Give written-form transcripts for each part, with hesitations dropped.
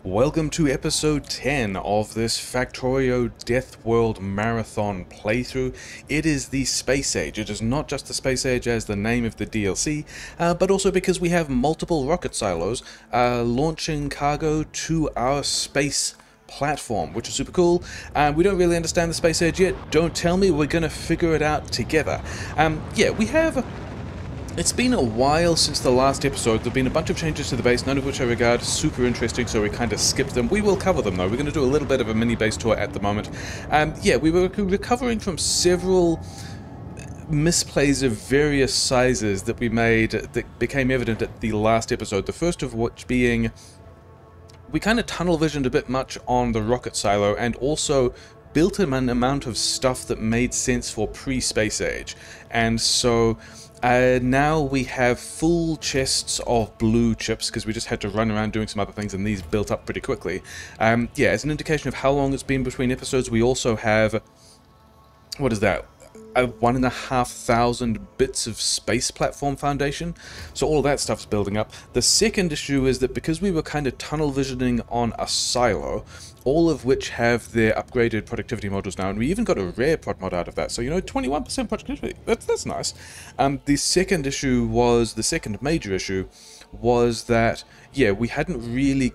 Welcome to episode 10 of this Factorio Deathworld marathon playthrough. It is the Space Age. It is not just the Space Age as the name of the DLC, but also because we have multiple rocket silos launching cargo to our space platform, which is super cool. We don't really understand the Space Age yet. Don't tell me, we're going to figure it out together. It's been a while since the last episode. There have been a bunch of changes to the base, none of which I regard super interesting, so we kind of skipped them. We will cover them though. We're going to do a little bit of a mini base tour at the moment. We were recovering from several misplays of various sizes that we made that became evident at the last episode. The first of which being we kind of tunnel visioned a bit much on the rocket silo and also built an amount of stuff that made sense for pre-Space Age. And so now we have full chests of blue chips because we just had to run around doing some other things, and these built up pretty quickly. As an indication of how long it's been between episodes, we also have, what is that, 1,500 bits of space platform foundation. So all of that stuff's building up. The second issue is that because we were kind of tunnel visioning on a silo, all of which have their upgraded productivity modules now, and we even got a rare prod mod out of that. So, 21% productivity. That's nice. The second issue was, the second major issue was that, we hadn't really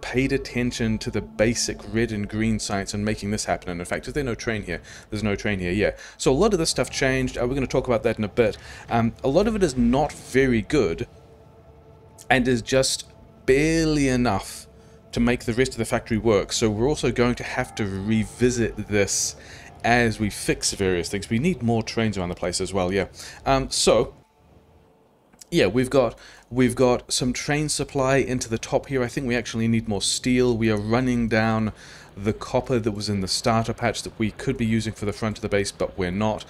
paid attention to the basic red and green science and making this happen. And in fact, is there no train here? There's no train here, yeah. So a lot of this stuff changed. We're going to talk about that in a bit. A lot of it is not very good and is just barely enough to make the rest of the factory work. So we're also going to have to revisit this as we fix various things. We need more trains around the place as well, yeah. We've got some train supply into the top here. I think we actually need more steel. We are running down the copper that was in the starter patch that we could be using for the front of the base, but we're not.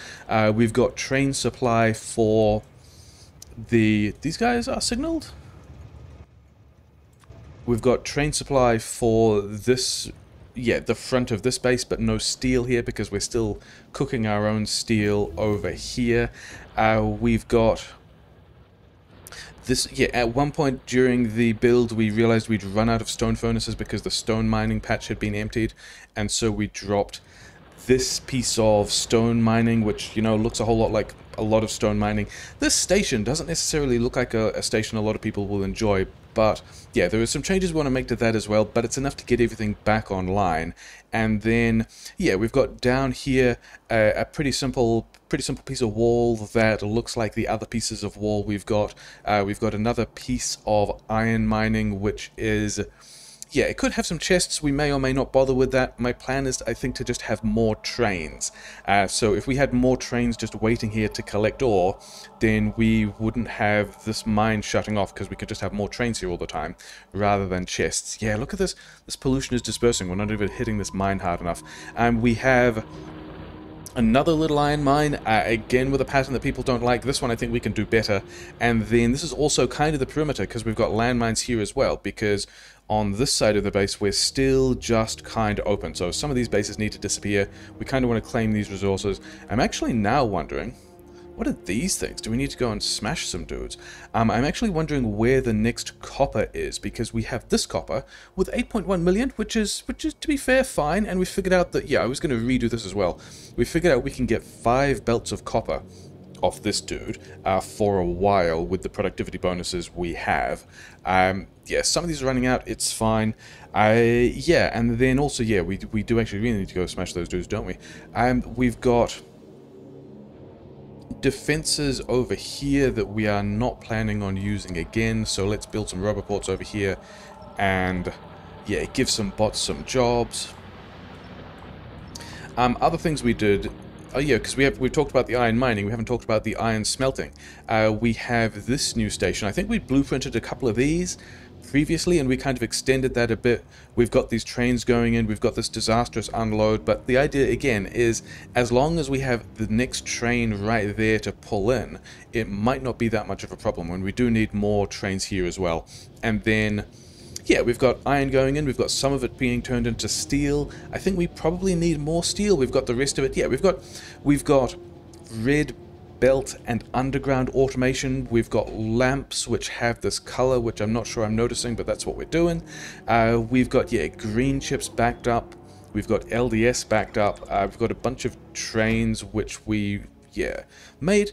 We've got train supply for these guys are signaled? We've got train supply for this, the front of this base, but no steel here because we're still cooking our own steel over here. We've got this, at one point during the build we realized we'd run out of stone furnaces because the stone mining patch had been emptied, and so we dropped this piece of stone mining, which, looks a whole lot like a lot of stone mining. This station doesn't necessarily look like a station a lot of people will enjoy, but there are some changes we want to make to that as well, but it's enough to get everything back online. And then, we've got down here a pretty simple piece of wall that looks like the other pieces of wall we've got. We've got another piece of iron mining, which is, it could have some chests. We may or may not bother with that. My plan is, I think, to just have more trains. So if we had more trains just waiting here to collect ore, then we wouldn't have this mine shutting off because we could just have more trains here all the time rather than chests. Yeah, look at this. This pollution is dispersing. We're not even hitting this mine hard enough. And we have another little iron mine, again with a pattern that people don't like. This one I think we can do better. And then this is also kind of the perimeter because we've got landmines here as well, because on this side of the base we're still just kind of open. So some of these bases need to disappear. We kind of want to claim these resources. I'm actually now wondering, what are these things? Do we need to go and smash some dudes? I'm actually wondering where the next copper is, because we have this copper with 8.1 million, which is to be fair fine, and we figured out that, I was going to redo this as well. We figured out we can get 5 belts of copper off this dude for a while with the productivity bonuses we have. Some of these are running out, it's fine. And then also, we do actually really need to go smash those dudes, don't we? We've got defenses over here that we are not planning on using again, so let's build some roboports over here and give some bots some jobs. Other things we did, because we've talked about the iron mining, we haven't talked about the iron smelting. We have this new station. I think we blueprinted a couple of these previously, and we kind of extended that a bit. We've got these trains going in, we've got this disastrous unload, but the idea again is, as long as we have the next train right there to pull in, it might not be that much of a problem when we do need more trains here as well. And then, we've got iron going in, we've got some of it being turned into steel. I think we probably need more steel. We've got the rest of it. We've got red belt and underground automation. We've got lamps which have this color, which I'm not sure I'm noticing, but that's what we're doing. We've got, yeah, green chips backed up. We've got LDS backed up. We've got a bunch of trains which we, yeah, made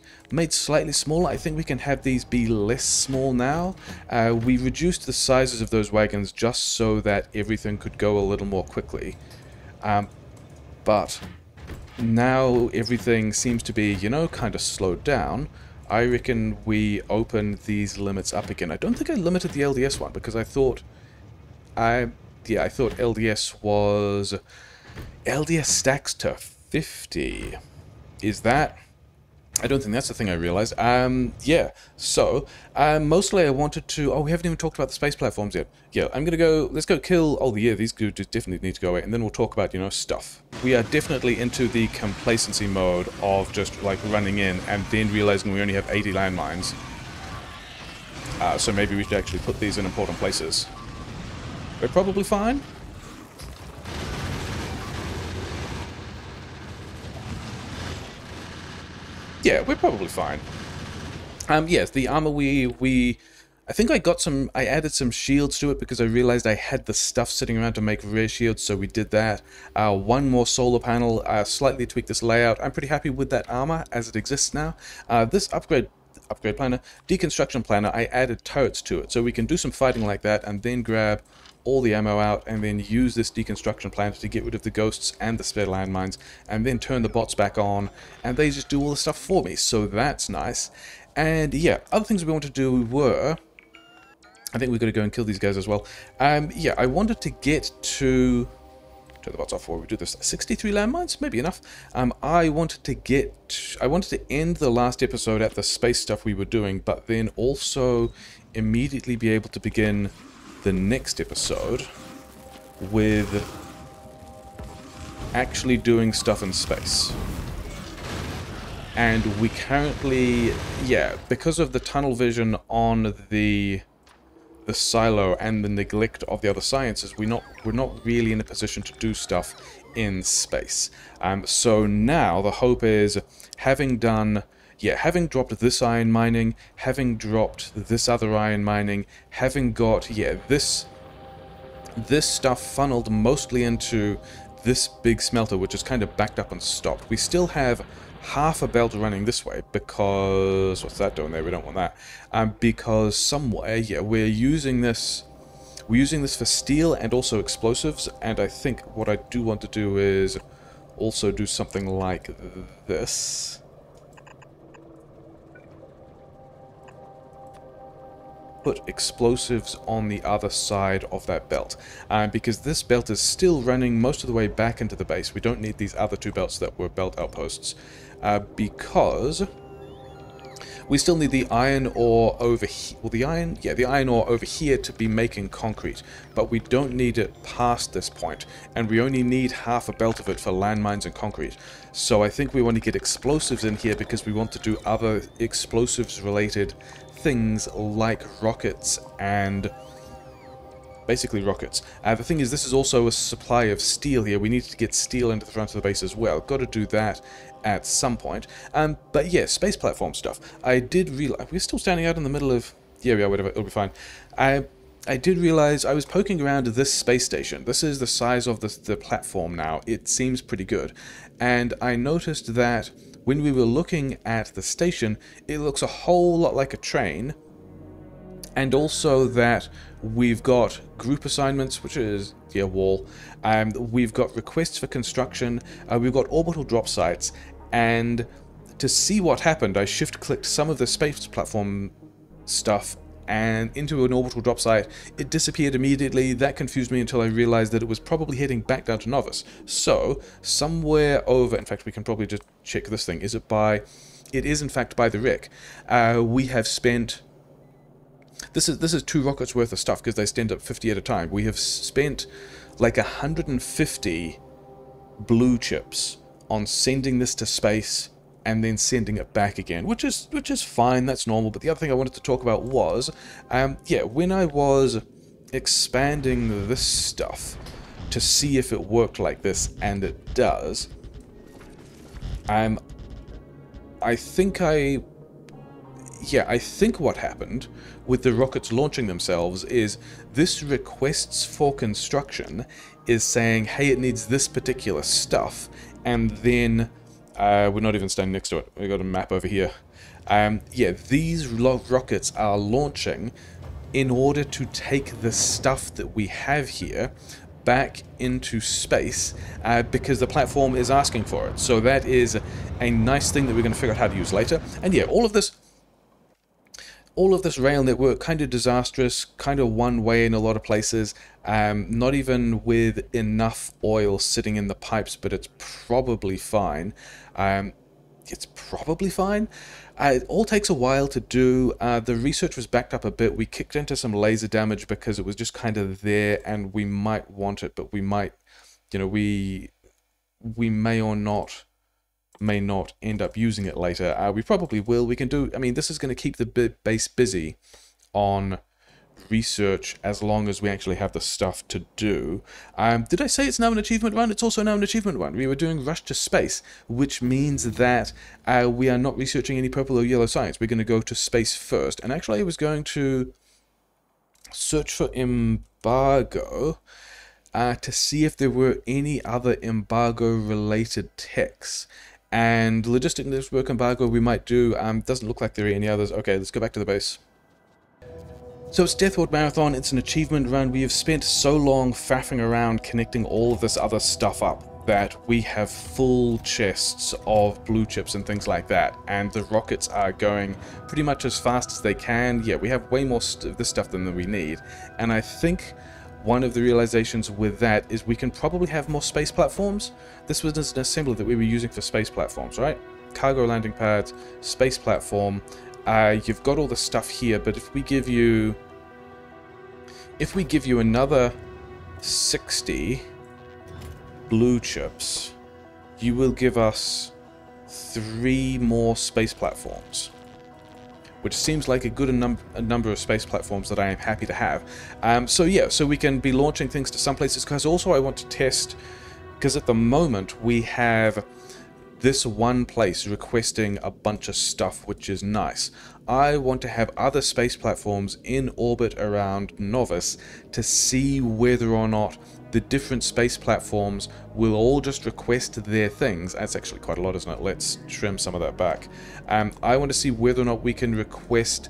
slightly smaller. I think we can have these be less small now. We reduced the sizes of those wagons just so that everything could go a little more quickly. But now everything seems to be, you know, kind of slowed down. I reckon we open these limits up again. I don't think I limited the LDS one because I thought I thought LDS stacks to 50. Is that? I don't think that's the thing I realized. Yeah, so, mostly I wanted to... Oh, we haven't even talked about the space platforms yet. Yeah, I'm gonna go... Let's go kill... Oh, yeah, these dudes definitely need to go away. And then we'll talk about, you know, stuff. We are definitely into the complacency mode of just, like, running in and then realizing we only have 80 landmines. So maybe we should actually put these in important places. We're probably fine. Yeah, we're probably fine. Yes, the armor I think I added some shields to it because I realized I had the stuff sitting around to make rear shields, so we did that. One more solar panel, slightly tweaked this layout. I'm pretty happy with that armor as it exists now. This upgrade planner, deconstruction planner, I added turrets to it, so we can do some fighting like that and then grab all the ammo out and then use this deconstruction planner to get rid of the ghosts and the spare landmines and then turn the bots back on and they just do all the stuff for me, so that's nice. And yeah, other things we want to do were... I think we've got to go and kill these guys as well. Yeah, I wanted to get to... Turn the bots off before we do this. 63 landmines? Maybe enough. I wanted to end the last episode at the space stuff we were doing, but then also immediately be able to begin the next episode with actually doing stuff in space. And we currently, yeah, because of the tunnel vision on the silo and the neglect of the other sciences, we're not really in a position to do stuff in space. So now the hope is, having dropped this iron mining, having dropped this other iron mining, having got, yeah, this stuff funneled mostly into this big smelter, which is kind of backed up and stopped. We still have half a belt running this way because... What's that doing there? We don't want that. Because somewhere, yeah, we're using this for steel and also explosives, and I think what I do want to do is also do something like this. Put explosives on the other side of that belt, because this belt is still running most of the way back into the base. We don't need these other two belts that were belt outposts, because we still need the iron ore over here. Well, the iron ore over here to be making concrete, but we don't need it past this point, and we only need half a belt of it for landmines and concrete. So I think we want to get explosives in here because we want to do other explosives related things like rockets and basically rockets. The thing is, this is also a supply of steel here. We need to get steel into the front of the base as well. Got to do that at some point. But yeah, space platform stuff. I did realize... We're still standing out in the middle of... Yeah, we are, whatever, it'll be fine. I did realize I was poking around this space station. This is the size of the platform now. It seems pretty good. And I noticed that when we were looking at the station, it looks a whole lot like a train. And also that we've got group assignments, which is, yeah, wall. We've got requests for construction. We've got orbital drop sites. And to see what happened, I shift-clicked some of the space platform stuff and into an orbital drop site. It disappeared immediately. That confused me until I realized that it was probably heading back down to Novice. So, somewhere over... In fact, we can probably just check this thing. Is it by... It is, in fact, by the wreck. We have spent... This is 2 rockets worth of stuff, because they stand up 50 at a time. We have spent like 150 blue chips on sending this to space and then sending it back again, which is fine, that's normal. But the other thing I wanted to talk about was, yeah, when I was expanding this stuff to see if it worked like this, and it does, I I think what happened with the rockets launching themselves is this requests for construction is saying, hey, it needs this particular stuff, and then we're not even standing next to it. We've got a map over here. Yeah, these rockets are launching in order to take the stuff that we have here back into space because the platform is asking for it. So that is a nice thing that we're going to figure out how to use later. And yeah, all of this rail network, kind of disastrous, kind of one way in a lot of places, not even with enough oil sitting in the pipes, but it's probably fine. It's probably fine. It all takes a while to do. The research was backed up a bit. We kicked into some laser damage because it was just kind of there, and we might want it, but we might, you know, we may or may not end up using it later. We probably will. We can do, I mean, this is going to keep the base busy on research as long as we actually have the stuff to do. Did I say it's now an achievement run? It's also now an achievement run. We were doing Rush to Space, which means that we are not researching any purple or yellow science. We're going to go to space first. And actually I was going to search for embargo to see if there were any other embargo-related techs. And logistic network embargo we might do. Doesn't look like there are any others. Okay, let's go back to the base. So it's Deathworld Marathon, it's an achievement run. We have spent so long faffing around connecting all of this other stuff up that we have full chests of blue chips and things like that. And the rockets are going pretty much as fast as they can. Yeah, we have way more of this stuff than we need. And I think one of the realizations with that is we can probably have more space platforms. This was an assembly that we were using for space platforms, right? Cargo landing pads, space platform. You've got all the stuff here, but if we give you another 60 blue chips, you will give us 3 more space platforms, which seems like a good number of space platforms that I am happy to have. So yeah, so we can be launching things to some places, because also I want to test, because at the moment we have this one place requesting a bunch of stuff, which is nice. I want to have other space platforms in orbit around Novus to see whether or not the different space platforms will all just request their things. That's actually quite a lot, isn't it? Let's trim some of that back. I want to see whether or not we can request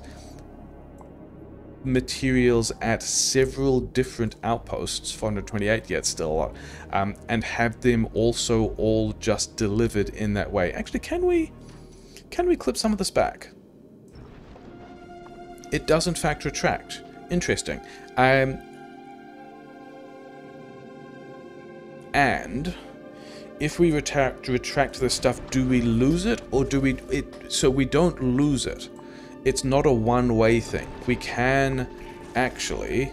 materials at several different outposts, 428, yeah, it's still a lot, and have them also all just delivered in that way. Actually, can we clip some of this back? It does in fact retract. Interesting. And if we retract this stuff, do we lose it, or do we so we don't lose it? It's not a one-way thing. We can actually...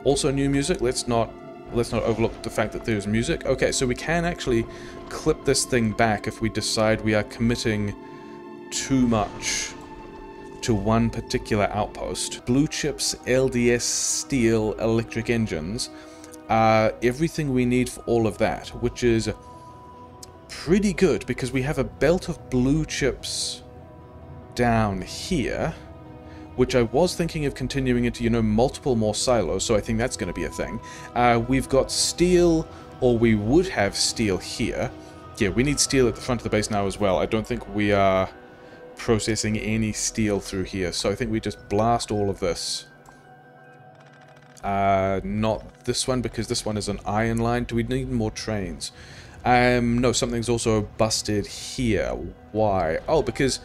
Also new music. Let's not overlook the fact that there's music. Okay, so we can actually clip this thing back if we decide we are committing too much to one particular outpost. Blue chips, LDS, steel, electric engines are everything we need for all of that, which is pretty good because we have a belt of blue chips down here, which I was thinking of continuing into, you know, multiple more silos, so I think that's going to be a thing. We've got steel, or we would have steel here. Yeah, we need steel at the front of the base now as well. I don't think we are processing any steel through here, so I think we just blast all of this. Not this one, because this one is an iron line. Do we need more trains? No, something's also busted here. Why? Oh, because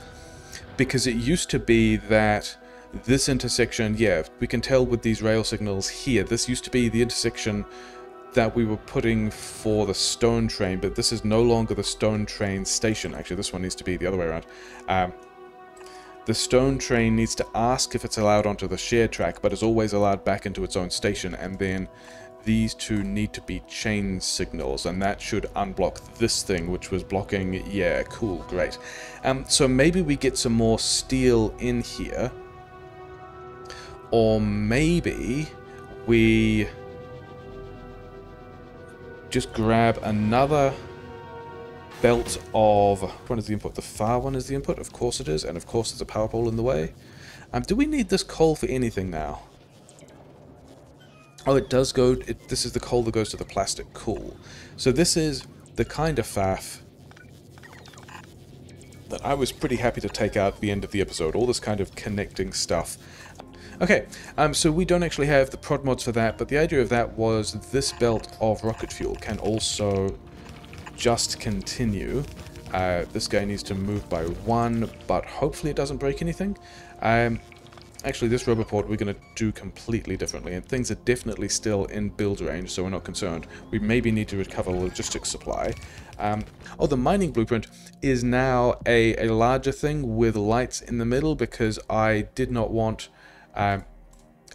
it used to be that this intersection, yeah, we can tell with these rail signals here, this used to be the intersection that we were putting for the stone train, but this is no longer the stone train station. Actually, this one needs to be the other way around. The stone train needs to ask if it's allowed onto the shared track, but is always allowed back into its own station, and then these two need to be chain signals, and that should unblock this thing, which was blocking... Yeah, cool, great. So maybe we get some more steel in here, or maybe we just grab another belt of... Which one is the input? The far one is the input? Of course it is, and of course there's a power pole in the way. Do we need this coal for anything now? Oh, it does go... this is the coal that goes to the plastic. Cool. So this is the kind of faff that I was pretty happy to take out at the end of the episode. All this kind of connecting stuff. Okay, so we don't actually have the prod mods for that, but the idea of that was this belt of rocket fuel can also just continue. This guy needs to move by 1, but hopefully it doesn't break anything. Actually, this roboport we're going to do completely differently, and things are definitely still in build range, so we're not concerned. We maybe need to recover logistics supply. Oh, the mining blueprint is now a larger thing with lights in the middle, because I did not want...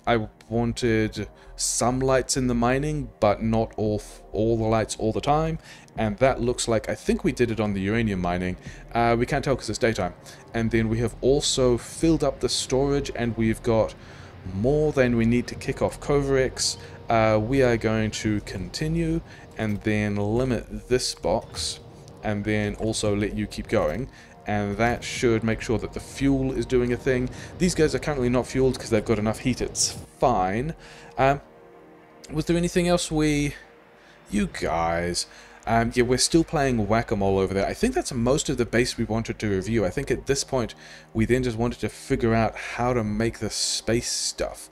I wanted some lights in the mining, but not all the lights all the time. And that looks like, I think we did it on the uranium mining. We can't tell because it's daytime. And then we have also filled up the storage, and we've got more than we need to kick off Covarex. We are going to continue and then limit this box, and then also let you keep going. And that should make sure that the fuel is doing a thing. These guys are currently not fueled because they've got enough heat. It's fine. Was there anything else we... You guys... yeah, we're still playing whack-a-mole over there. I think that's most of the base we wanted to review. I think at this point, we then just wanted to figure out how to make the space stuff.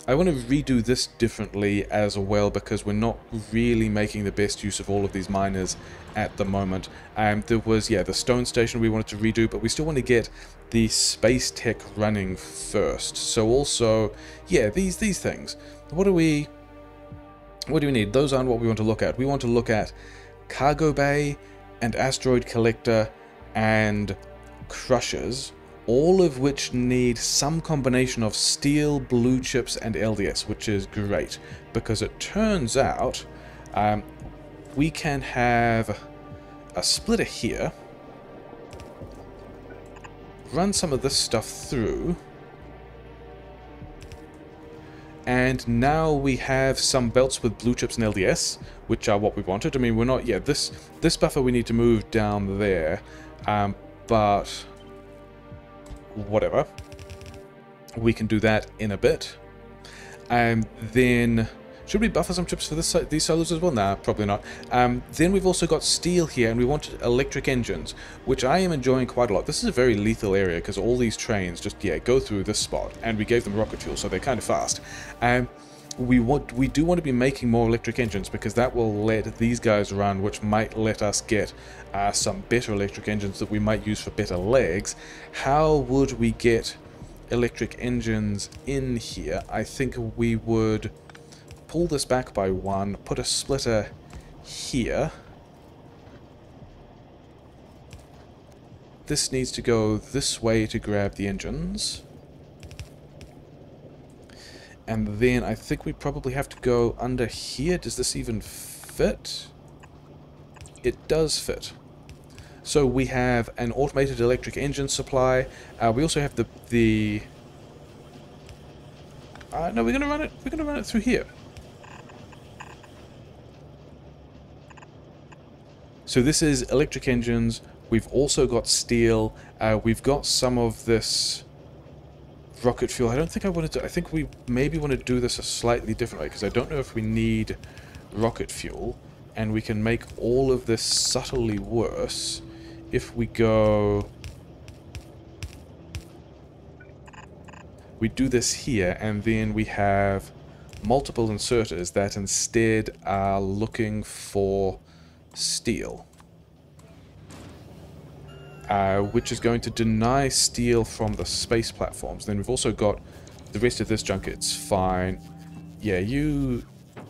I want to redo this differently as well, because we're not really making the best use of all of these miners at the moment. There was, the stone station we wanted to redo, but we still want to get the space tech running first. So also, these things. What do we need? Those aren't what we want to look at. We want to look at cargo bay and asteroid collector and crushers, all of which need some combination of steel, blue chips, and LDS, which is great, because it turns out we can have a splitter here, run some of this stuff through, and now we have some belts with blue chips and LDS, which are what we wanted. I mean, we're not... this buffer we need to move down there, but... whatever. We can do that in a bit. And then... should we buffer some chips for these solos as well? Nah, probably not. Then we've also got steel here, and we wanted electric engines, which I am enjoying quite a lot. This is a very lethal area, because all these trains just, go through this spot, and we gave them rocket fuel, so they're kind of fast. We do want to be making more electric engines, because that will let these guys run, which might let us get some better electric engines that we might use for better legs. How would we get electric engines in here? I think we would pull this back by 1, put a splitter here. This needs to go this way to grab the engines. And then I think we probably have to go under here. Does this even fit? It does fit. So we have an automated electric engine supply. We also have the no, we're gonna run it. We're gonna run it through here. So this is electric engines. We've also got steel. We've got some of this rocket fuel. I don't think I wanted to... I think we maybe want to do this a slightly different way, because I don't know if we need rocket fuel, and we can make all of this subtly worse if we go... we do this here, and then we have multiple inserters that instead are looking for steel, which is going to deny steel from the space platforms. Then we've also got the rest of this junk. It's fine. Yeah, you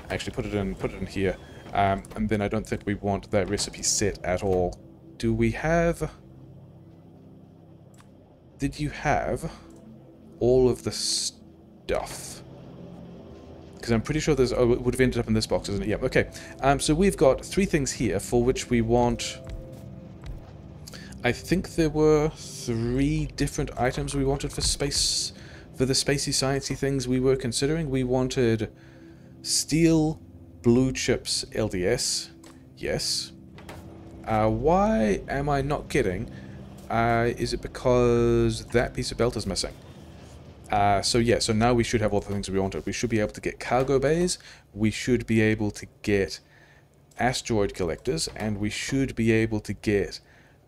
actually put it in here, and then I don't think we want that recipe set at all. Do we have... did you have all of the stuff? Because I'm pretty sure there's... oh, it would have ended up in this box, isn't it? Yeah, okay. So we've got 3 things here for which we want... I think there were 3 different items we wanted for space... for the spacey, sciencey things we were considering. We wanted steel, blue chips, LDS. Yes. Why am I not getting? Is it because that piece of belt is missing? So yeah, so now we should have all the things we wanted. We should be able to get cargo bays, we should be able to get asteroid collectors, and we should be able to get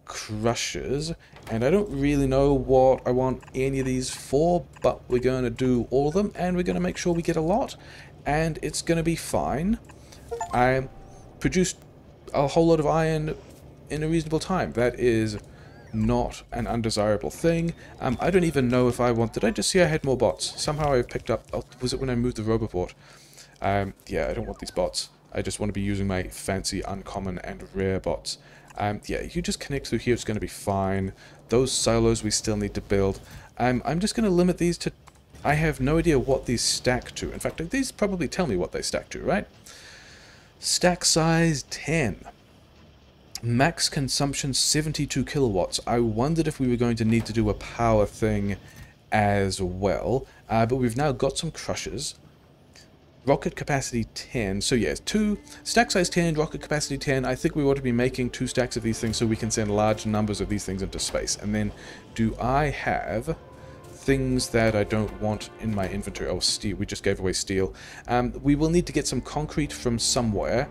crushers. And I don't really know what I want any of these for, but we're going to do all of them, and we're going to make sure we get a lot, and it's going to be fine. I produced a whole lot of iron in a reasonable time. That is not an undesirable thing. I don't even know if I want... Did I just see I had more bots? Somehow I picked up... Oh, was it when I moved the roboport? Yeah, I don't want these bots. I just want to be using my fancy, uncommon, and rare bots. Yeah, you just connect through here, it's going to be fine. Those silos we still need to build. I'm just going to limit these to... I have no idea what these stack to. In fact, these probably tell me what they stack to, right? Stack size 10. Max consumption 72 kilowatts. I wondered if we were going to need to do a power thing as well. But we've now got some crushers. Rocket capacity 10. So yes, 2 stack size 10, rocket capacity 10. I think we ought to be making 2 stacks of these things so we can send large numbers of these things into space. And then, do I have things that I don't want in my inventory? Oh, steel. We just gave away steel. We will need to get some concrete from somewhere.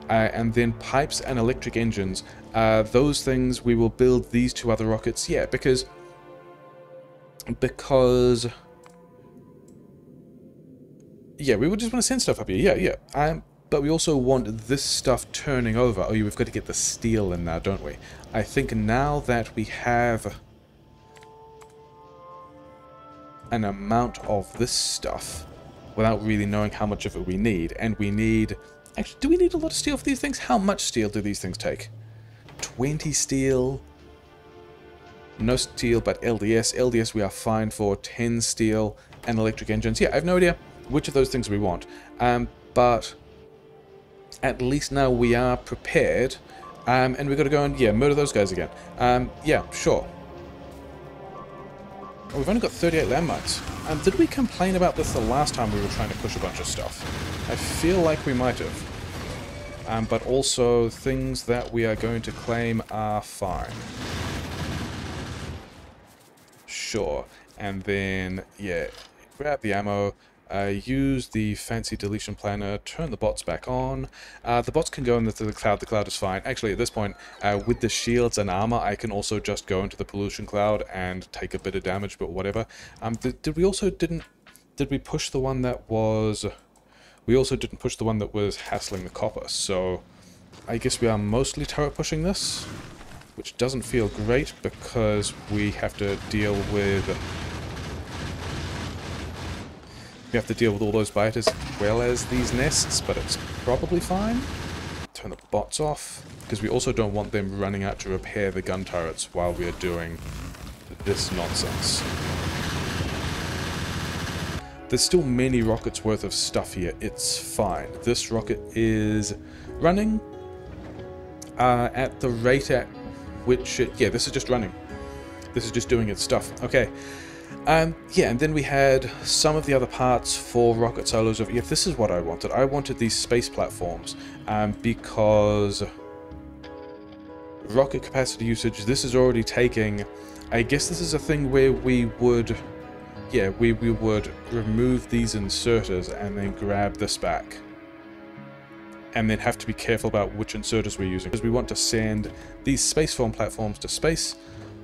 And then pipes and electric engines. Those things, we will build these 2 other rockets. Yeah, because... Yeah, we would just want to send stuff up here. Yeah. But we also want this stuff turning over. Oh, yeah, we've got to get the steel in now, don't we? I think now that we have an amount of this stuff, without really knowing how much of it we need, and we need... Actually, do we need a lot of steel for these things? How much steel do these things take? 20 steel. No steel, but LDS. LDS we are fine for. 10 steel and electric engines. Yeah, I have no idea which of those things we want. But at least now we are prepared. And we've got to go and, yeah, murder those guys again. Yeah, sure. Oh, we've only got 38 landmines. Did we complain about this the last time we were trying to push a bunch of stuff? I feel like we might have. But also, things that we are going to claim are fine. Sure. And then, yeah, grab the ammo, use the fancy deletion planner, turn the bots back on. The bots can go into the cloud is fine. Actually, at this point, with the shields and armor, I can also just go into the pollution cloud and take a bit of damage, but whatever. Did we push the one that was... We also didn't push the one that was hassling the copper, so I guess we are mostly turret pushing this, which doesn't feel great because we have to deal with... We have to deal with all those biters as well as these nests, but it's probably fine. Turn the bots off, because we also don't want them running out to repair the gun turrets while we are doing this nonsense. There's still many rockets worth of stuff here. It's fine. This rocket is running at the rate at which it... Yeah, this is just running. This is just doing its stuff. Okay. Yeah, and then we had some of the other parts for rocket solos over here. This is what I wanted. I wanted these space platforms because rocket capacity usage, this is already taking... I guess this is a thing where we would... Yeah, we would remove these inserters and then grab this back. And then have to be careful about which inserters we're using, because we want to send these spaceform platforms to space,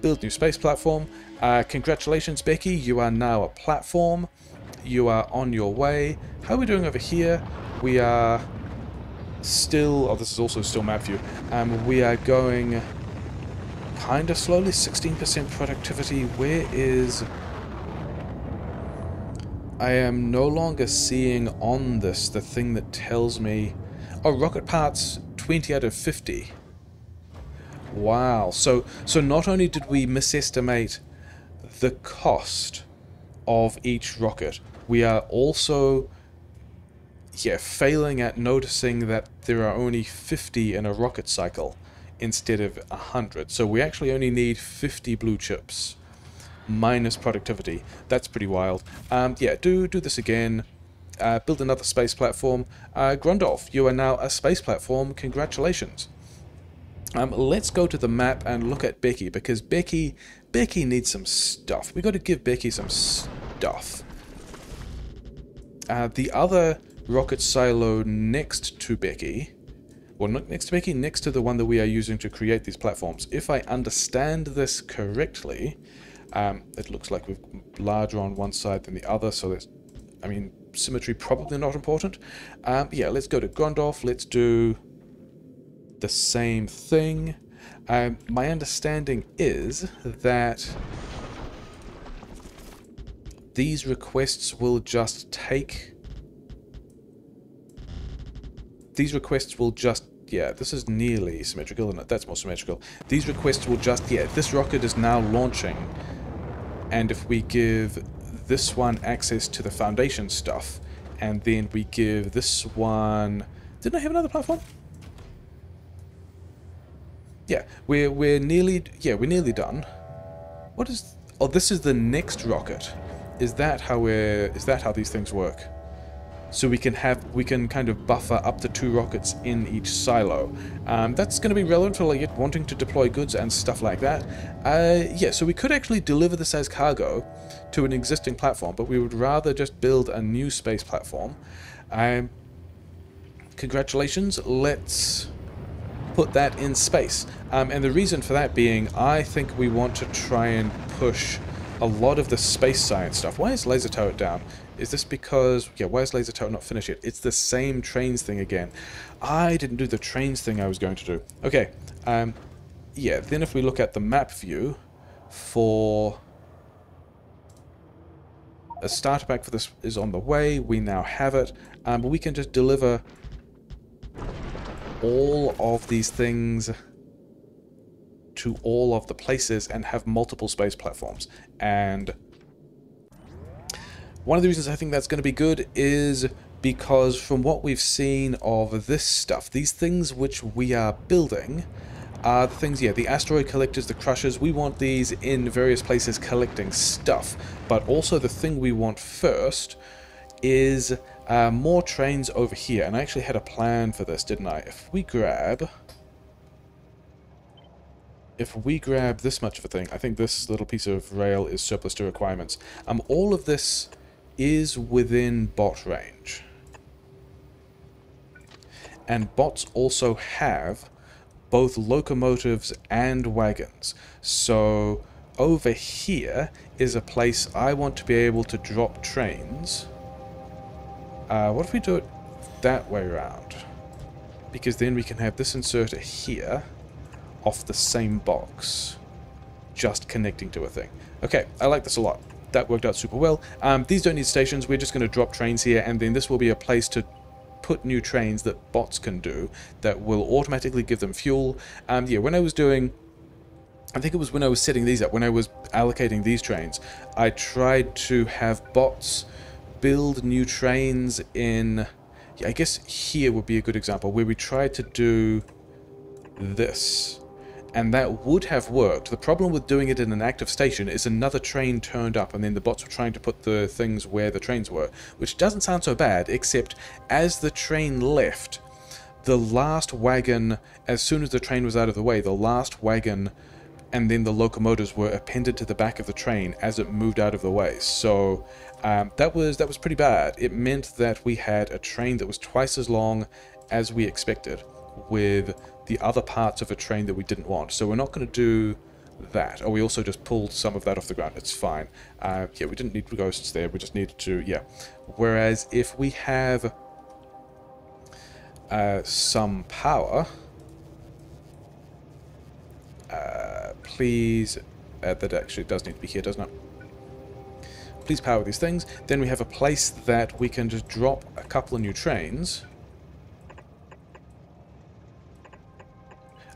build new space platform. Congratulations, Becky, you are now a platform. You are on your way. How are we doing over here? We are still... Oh, this is also still map view. We are going kind of slowly, 16% productivity. Where is... I am no longer seeing on this the thing that tells me... Oh, rocket parts, 20 out of 50. Wow. So not only did we misestimate the cost of each rocket, we are also, yeah, failing at noticing that there are only 50 in a rocket cycle instead of 100. So we actually only need 50 blue chips. Minus productivity. That's pretty wild. Yeah, do this again. Build another space platform. Grundolf, you are now a space platform. Congratulations. Let's go to the map and look at Becky, because Becky needs some stuff. We got to give Becky some stuff. The other rocket silo next to Becky, well, not next to Becky, next to the one that we are using to create these platforms. If I understand this correctly, it looks like we're larger on one side than the other, so that's, I mean, symmetry probably not important. Yeah, let's go to Gondorf. Let's do the same thing. My understanding is that these requests will just take... These requests will just... Yeah, this is nearly symmetrical, isn't it? That's more symmetrical. These requests will just... Yeah, this rocket is now launching. And if we give this one access to the Foundation stuff, and then we give this one... Didn't I have another platform? Yeah, we're nearly done. What is... Oh, this is the next rocket. Is that how these things work? So we can kind of buffer up to 2 rockets in each silo. That's going to be relevant for like wanting to deploy goods and stuff like that. Yeah, so we could actually deliver this as cargo to an existing platform, but we would rather just build a new space platform. Congratulations, let's put that in space. And the reason for that being, I think we want to try and push a lot of the space science stuff. Why is Laser Turret down? Is this because... Yeah, why is Laser Turret not finished yet? It's the same trains thing again. I didn't do the trains thing I was going to do. Okay, yeah, then if we look at the map view for... A starter pack for this is on the way. We now have it. But we can just deliver all of these things to all of the places and have multiple space platforms. And one of the reasons I think that's going to be good is because from what we've seen of this stuff, these things which we are building are the things, yeah, the asteroid collectors, the crushers, we want these in various places collecting stuff. But also the thing we want first is more trains over here. And I actually had a plan for this, didn't I? If we grab this much of a thing, I think this little piece of rail is surplus to requirements. All of this is within bot range. And bots also have both locomotives and wagons. So over here is a place I want to be able to drop trains. What if we do it that way around? Because then we can have this inserter here off the same box, just connecting to a thing. Okay, I like this a lot. That worked out super well. These don't need stations. We're just going to drop trains here, and then this will be a place to put new trains that bots can do that will automatically give them fuel. Yeah, when I was doing... I think it was when I was setting these up, when I was allocating these trains, I tried to have bots build new trains in... Yeah, I guess here would be a good example, where we tried to do this. And that would have worked. The problem with doing it in an active station is another train turned up and then the bots were trying to put the things where the trains were, which doesn't sound so bad, except as the train left, the last wagon, as soon as the train was out of the way, the last wagon and then the locomotives were appended to the back of the train as it moved out of the way. So that was pretty bad. It meant that we had a train that was twice as long as we expected, with the other parts of a train that we didn't want. So we're not going to do that. Oh, we also just pulled some of that off the ground. It's fine. Yeah, we didn't need ghosts there. We just needed to, yeah. Whereas if we have some power, please, that actually does need to be here, doesn't it? Please power these things. Then we have a place that we can just drop a couple of new trains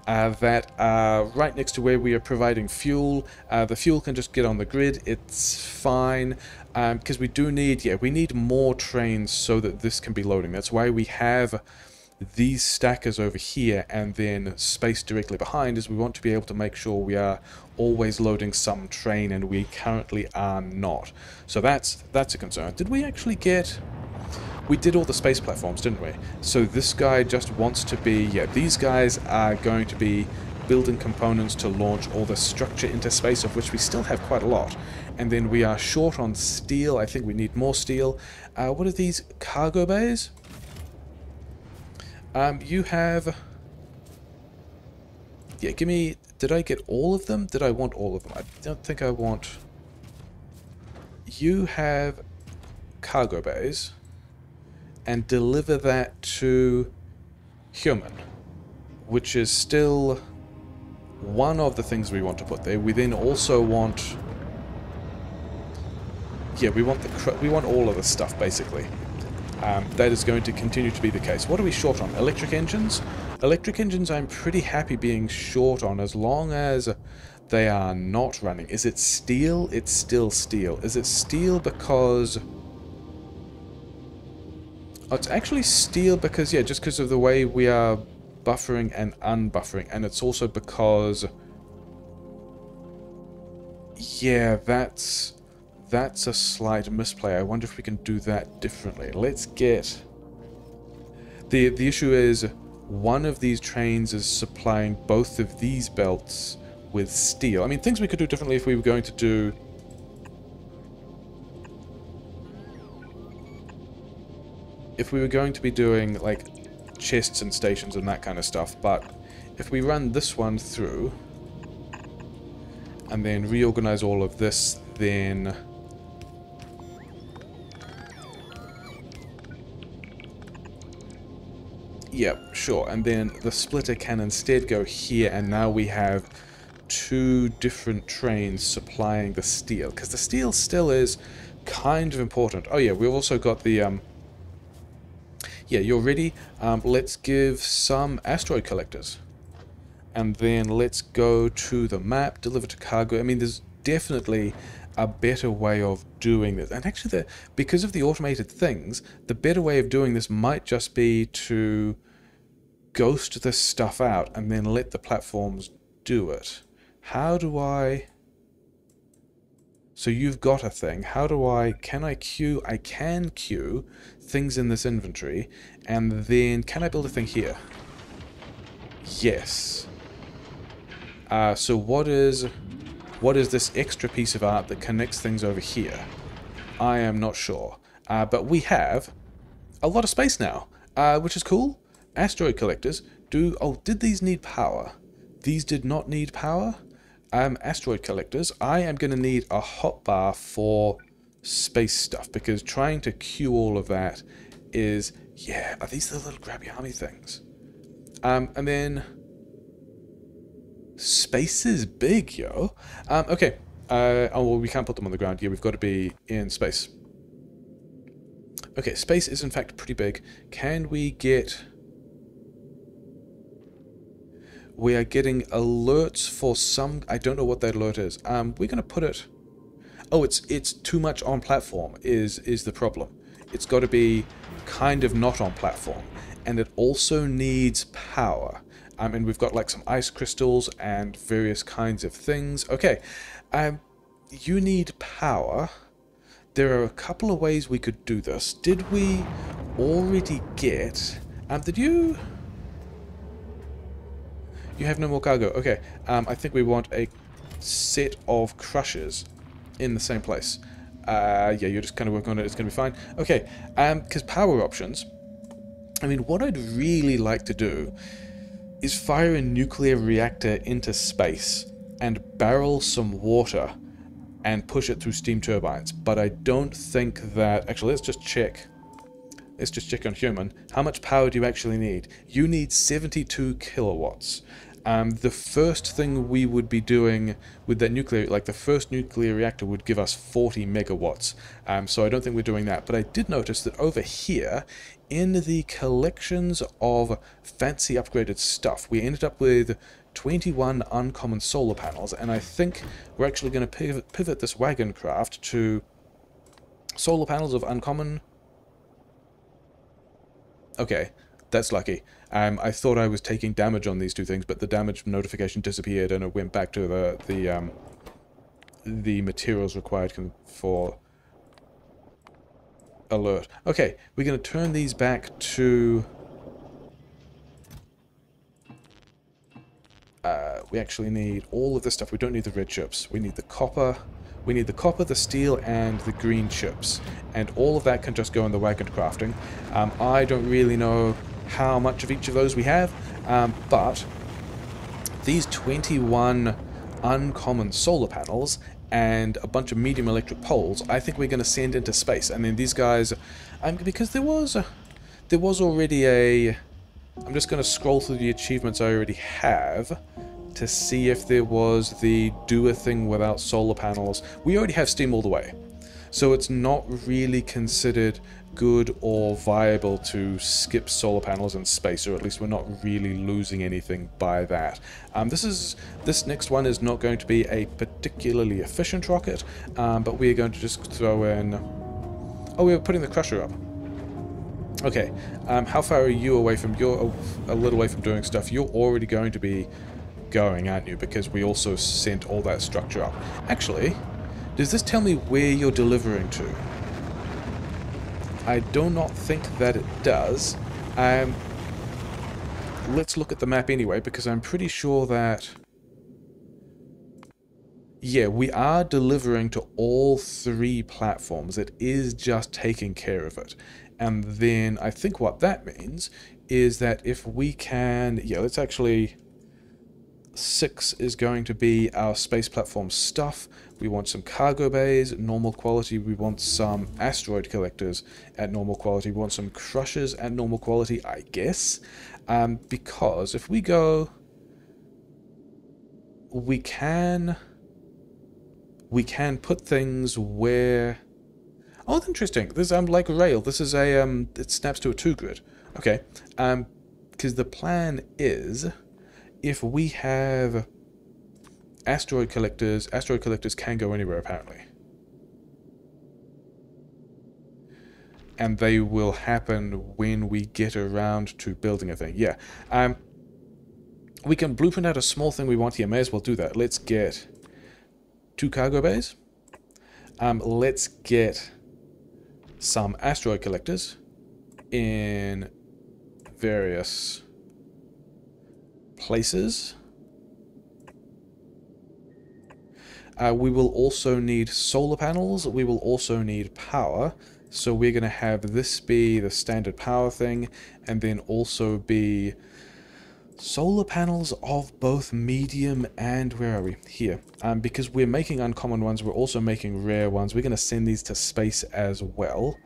that are right next to where we are providing fuel. The fuel can just get on the grid. It's fine, because we do need, yeah, we need more trains so that this can be loading. That's why we have these stackers over here and then space directly behind, is we want to be able to make sure we are always loading some train, and we currently are not. So that's a concern. Did we actually get... we did all the space platforms, didn't we? So this guy just wants to be, yeah, these guys are going to be building components to launch all the structure into space, of which we still have quite a lot. And then we are short on steel. I think we need more steel. What are these cargo bays? You have... Yeah, give me... Did I get all of them? Did I want all of them? I don't think I want... You have cargo bays. And deliver that to human. Which is still one of the things we want to put there. We then also want... Yeah, we want all of the stuff, basically. That is going to continue to be the case. What are we short on? Electric engines? Electric engines I'm pretty happy being short on as long as they are not running. Is it steel? It's still steel. Is it steel because... Oh, it's actually steel because, yeah, just because of the way we are buffering and unbuffering. And it's also because... Yeah, that's a slight misplay. I wonder if we can do that differently. Let's get... The issue is, one of these trains is supplying both of these belts with steel. I mean, things we could do differently if we were going to do... If we were going to be doing, like, chests and stations and that kind of stuff, but if we run this one through, and then reorganize all of this, then... Yep, sure. And then the splitter can instead go here, and now we have two different trains supplying the steel. Because the steel still is kind of important. Oh yeah, we've also got the... Yeah, you're ready. Let's give some asteroid collectors. And then let's go to the map, deliver to cargo. I mean, there's definitely a better way of doing this. And actually, because of the automated things, the better way of doing this might just be to ghost this stuff out and then let the platforms do it. How do I... So you've got a thing. How do I... Can I queue? I can queue things in this inventory. And then... Can I build a thing here? Yes. So what is this extra piece of art that connects things over here? I am not sure. But we have a lot of space now, which is cool. Asteroid collectors do... Oh, did these need power? These did not need power. Asteroid collectors, I am going to need a hotbar for space stuff, because trying to queue all of that is... Yeah, are these the little grabby army things? And then... Space is big, yo. Okay. Oh, well, we can't put them on the ground. Yeah, we've got to be in space. Okay, space is in fact pretty big. Can we get... We are getting alerts for some... I don't know what that alert is. We're going to put it... Oh, it's too much on platform is the problem. It's got to be kind of not on platform. And it also needs power. And we've got like some ice crystals and various kinds of things. Okay, you need power. There are a couple of ways we could do this. Did we already get... did you... You have no more cargo. Okay, I think we want a set of crushers in the same place. Yeah, you're just kind of working on it. It's going to be fine. Okay, because power options... I mean, what I'd really like to do is fire a nuclear reactor into space and barrel some water and push it through steam turbines. But I don't think that... Actually, let's just check. Let's just check on human. How much power do you actually need? You need 72 kilowatts. The first thing we would be doing with that nuclear... Like, the first nuclear reactor would give us 40 megawatts. So I don't think we're doing that. But I did notice that over here, in the collections of fancy upgraded stuff, we ended up with 21 uncommon solar panels, and I think we're actually going to pivot this wagon craft to solar panels of uncommon... Okay, that's lucky. I thought I was taking damage on these two things, but the damage notification disappeared and it went back to the materials required for... alert. Okay, we're going to turn these back to... we actually need all of this stuff. We don't need the red chips. We need the copper. We need the copper, the steel, and the green chips. And all of that can just go in the wagon crafting. I don't really know how much of each of those we have, but these 21 uncommon solar panels and a bunch of medium electric poles, I think we're going to send into space. And then these guys, because there was already a... I'm just going to scroll through the achievements I already have to see if there was the do a thing without solar panels. We already have steam all the way, so it's not really considered good or viable to skip solar panels in space, or at least we're not really losing anything by that. This next one is not going to be a particularly efficient rocket, but we're going to just throw in... Oh, we're putting the crusher up. Okay, how far are you away from... You're a little away from doing stuff. You're already going to be going, aren't you? Because we also sent all that structure up. Actually, does this tell me where you're delivering to? I do not think that it does. Let's look at the map anyway, because I'm pretty sure that... Yeah, we are delivering to all 3 platforms. It is just taking care of it. And then I think what that means is that if we can... Yeah, let's actually... 6 is going to be our space platform stuff. We want some cargo bays, normal quality. We want some asteroid collectors at normal quality. We want some crushers at normal quality, I guess. Because if we go... We can put things where... Oh, that's interesting. This is like rail. This is a it snaps to a 2-grid. Okay. Because the plan is, if we have asteroid collectors can go anywhere apparently, and they will happen when we get around to building a thing. Yeah. We can blueprint out a small thing we want here. May as well do that. Let's get 2 cargo bays. Let's get some asteroid collectors in various places. We will also need solar panels. We will also need power. So we're going to have this be the standard power thing, and then also be solar panels of both medium and... Where are we? Here. Because we're making uncommon ones, we're also making rare ones. We're going to send these to space as well.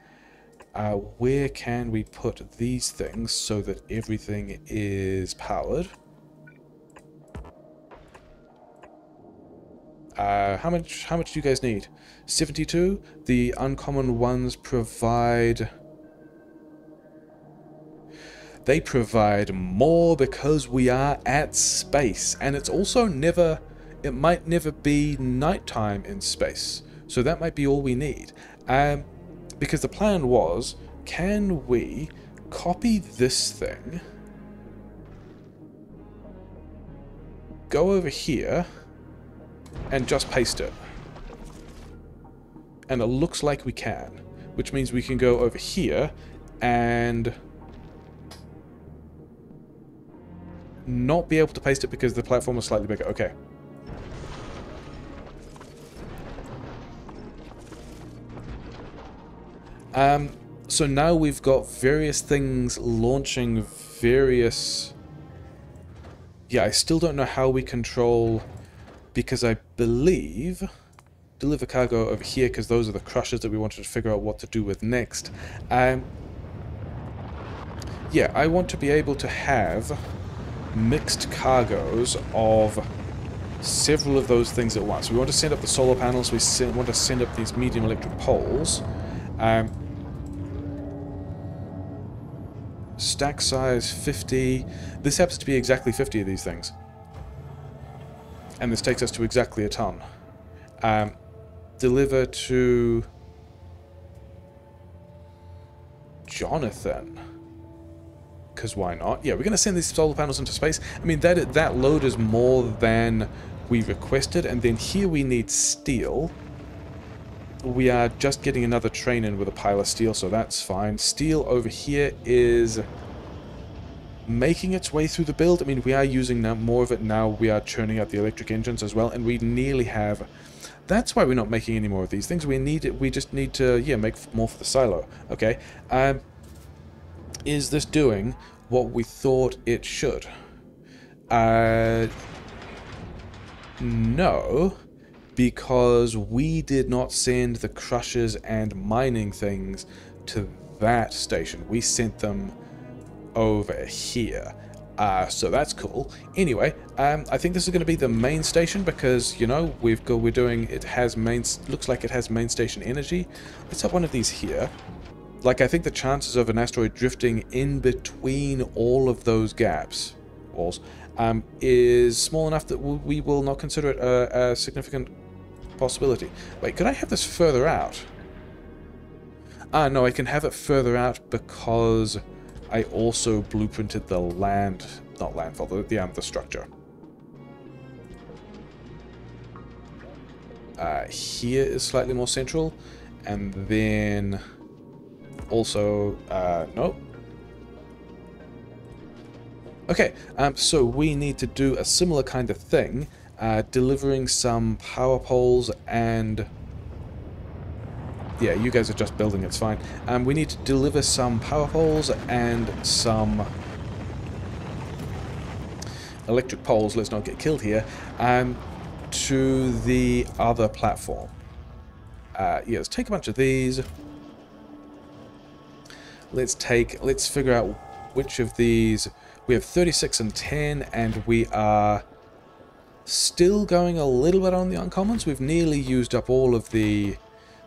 Where can we put these things so that everything is powered? How much do you guys need? 72? The uncommon ones provide... They provide more because we are at space, and it's also never... It might never be nighttime in space, so that might be all we need. Because the plan was, can we copy this thing, go over here, and just paste it? And it looks like we can, which means we can go over here and not be able to paste it because the platform is slightly bigger. Okay. So now we've got various things launching various... Yeah, I still don't know how we control... Because I believe... Deliver cargo over here, because those are the crushers that we wanted to figure out what to do with next. Yeah, I want to be able to have mixed cargoes of several of those things at once. We want to send up the solar panels, we want to send up these medium electric poles. Stack size 50. This happens to be exactly 50 of these things. And this takes us to exactly a ton. Deliver to Jonathan. Because why not? Yeah, we're going to send these solar panels into space. I mean, that load is more than we requested. And then here we need steel. we are just getting another train in with a pile of steel, so that's fine. Steel over here is making its way through the build. I mean, we are using now more of it now. We are churning out the electric engines as well, and we nearly have... That's why we're not making any more of these things. We just need to, yeah, make more for the silo. Okay. Is this doing what we thought it should? No, because we did not send the crushers and mining things to that station. We sent them over here. So that's cool. Anyway, I think this is going to be the main station because, you know, we're doing, it has looks like it has main station energy. Let's have one of these here. Like, I think the chances of an asteroid drifting in between all of those walls, is small enough that we will not consider it a significant possibility. Wait, could I have this further out? No, I can have it further out because I also blueprinted the the structure. Here is slightly more central, and then also, nope. Okay, so we need to do a similar kind of thing, delivering some power poles and... Yeah, you guys are just building, it's fine. We need to deliver some power poles and some electric poles, let's not get killed here, to the other platform. Yeah, let's take a bunch of these. Let's figure out which of these... We have 36 and 10, and we are still going a little bit on the uncommons. We've nearly used up all of the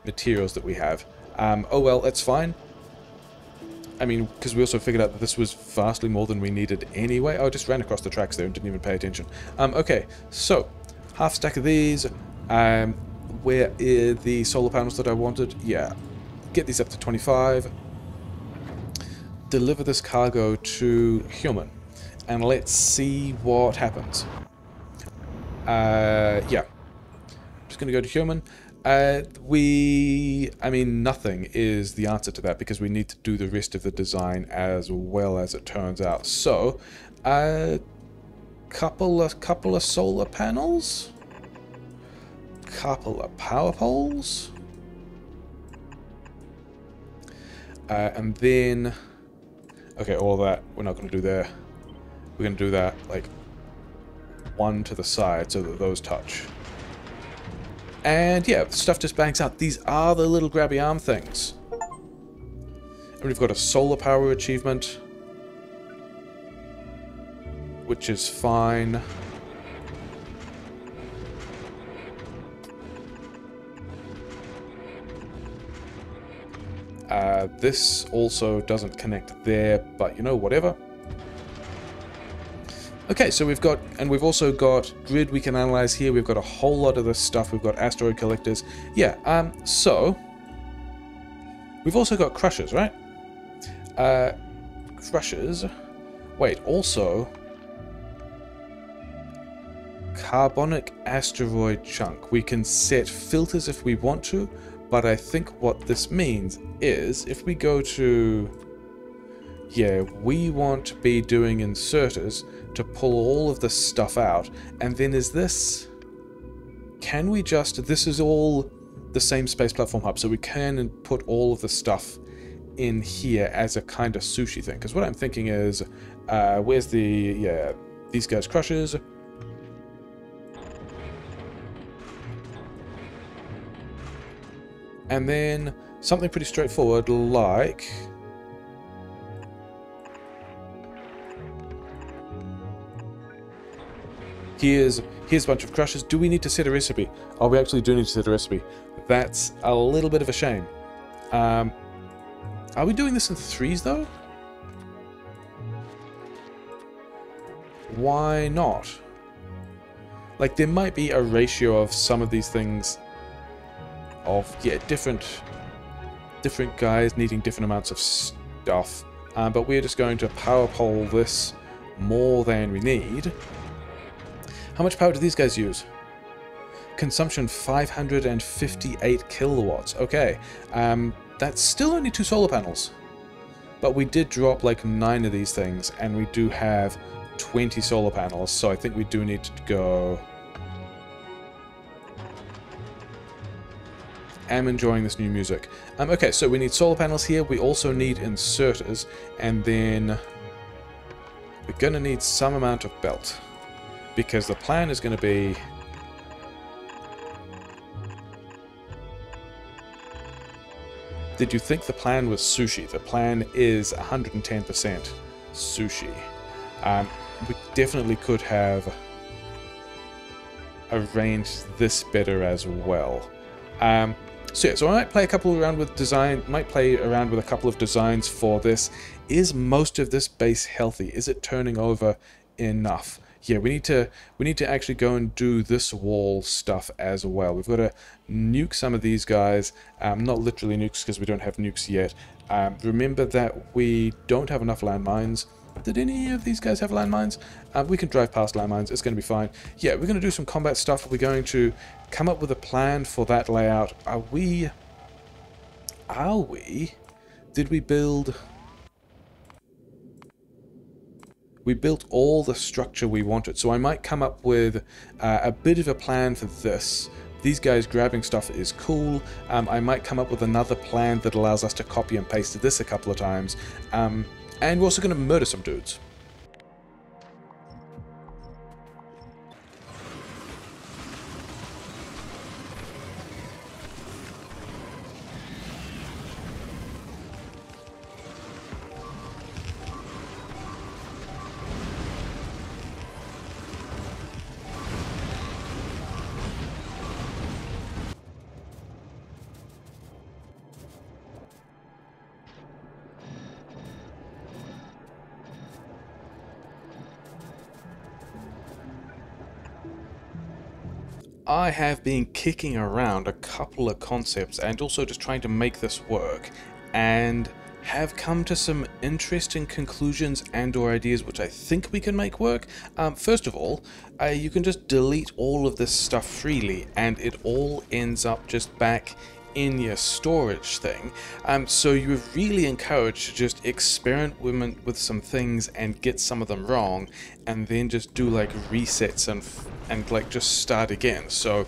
materials that we have. Oh well, that's fine. I mean, because we also figured out that this was vastly more than we needed anyway. Oh, I just ran across the tracks there and didn't even pay attention. Okay, so, half stack of these. Where are the solar panels that I wanted? Yeah, get these up to 25. Deliver this cargo to human, and let's see what happens. Yeah, just gonna go to human. I mean, nothing is the answer to that because we need to do the rest of the design as well, as it turns out. So, couple of solar panels, couple of power poles, and then. Okay, all that we're not going to do there. We're going to do that, like, one to the side so that those touch. And yeah, stuff just banks out. These are the little grabby arm things. And we've got a solar power achievement, which is fine. This also doesn't connect there, but you know, whatever. Okay, so we've also got grid we can analyze here. We've got a whole lot of this stuff. We've got asteroid collectors. Yeah, so we've also got crushers, right? Crushers. Wait, also carbonic asteroid chunk. We can set filters if we want to. But I think what this means is, if we go to... Yeah, we want to be doing inserters to pull all of this stuff out. And then is this... Can we just... This is all the same space platform hub, so we can put all of the stuff in here as a kind of sushi thing. Because what I'm thinking is, where's the... Yeah, these guys crushers... And then something pretty straightforward like... Here's a bunch of crushers. Do we need to set a recipe? Oh, we actually do need to set a recipe. That's a little bit of a shame. Are we doing this in threes, though? Why not? Like, there might be a ratio of some of these things... of, yeah, different guys needing different amounts of stuff. But we're just going to power pole this more than we need. How much power do these guys use? consumption 558 kilowatts. Okay, that's still only 2 solar panels. But we did drop like 9 of these things, and we do have 20 solar panels, so I think we do need to go... I'm enjoying this new music. Okay, so we need solar panels here, we also need inserters, and then we're going to need some amount of belt. Because the plan is going to be... Did you think the plan was sushi? The plan is 110% sushi. We definitely could have arranged this better as well. So I might play around with a couple of designs for this. Is most of this base healthy? Is it turning over enough? Yeah, we need to actually go and do this wall stuff as well. We've got to nuke some of these guys. Not literally nukes because we don't have nukes yet. Remember that we don't have enough landmines. Did any of these guys have landmines? We can drive past landmines. It's going to be fine. Yeah, we're going to do some combat stuff. We're going to come up with a plan for that layout. Did we build... We built all the structure we wanted, so I might come up with a bit of a plan for this. These guys grabbing stuff is cool. I might come up with another plan that allows us to copy and paste this a couple of times. And we're also going to murder some dudes. I have been kicking around a couple of concepts and also just trying to make this work, and have come to some interesting conclusions and or ideas which I think we can make work. First of all, you can just delete all of this stuff freely and it all ends up just back in your storage thing. So you're really encouraged to just experiment with some things and get some of them wrong, and then just do like resets and like just start again. So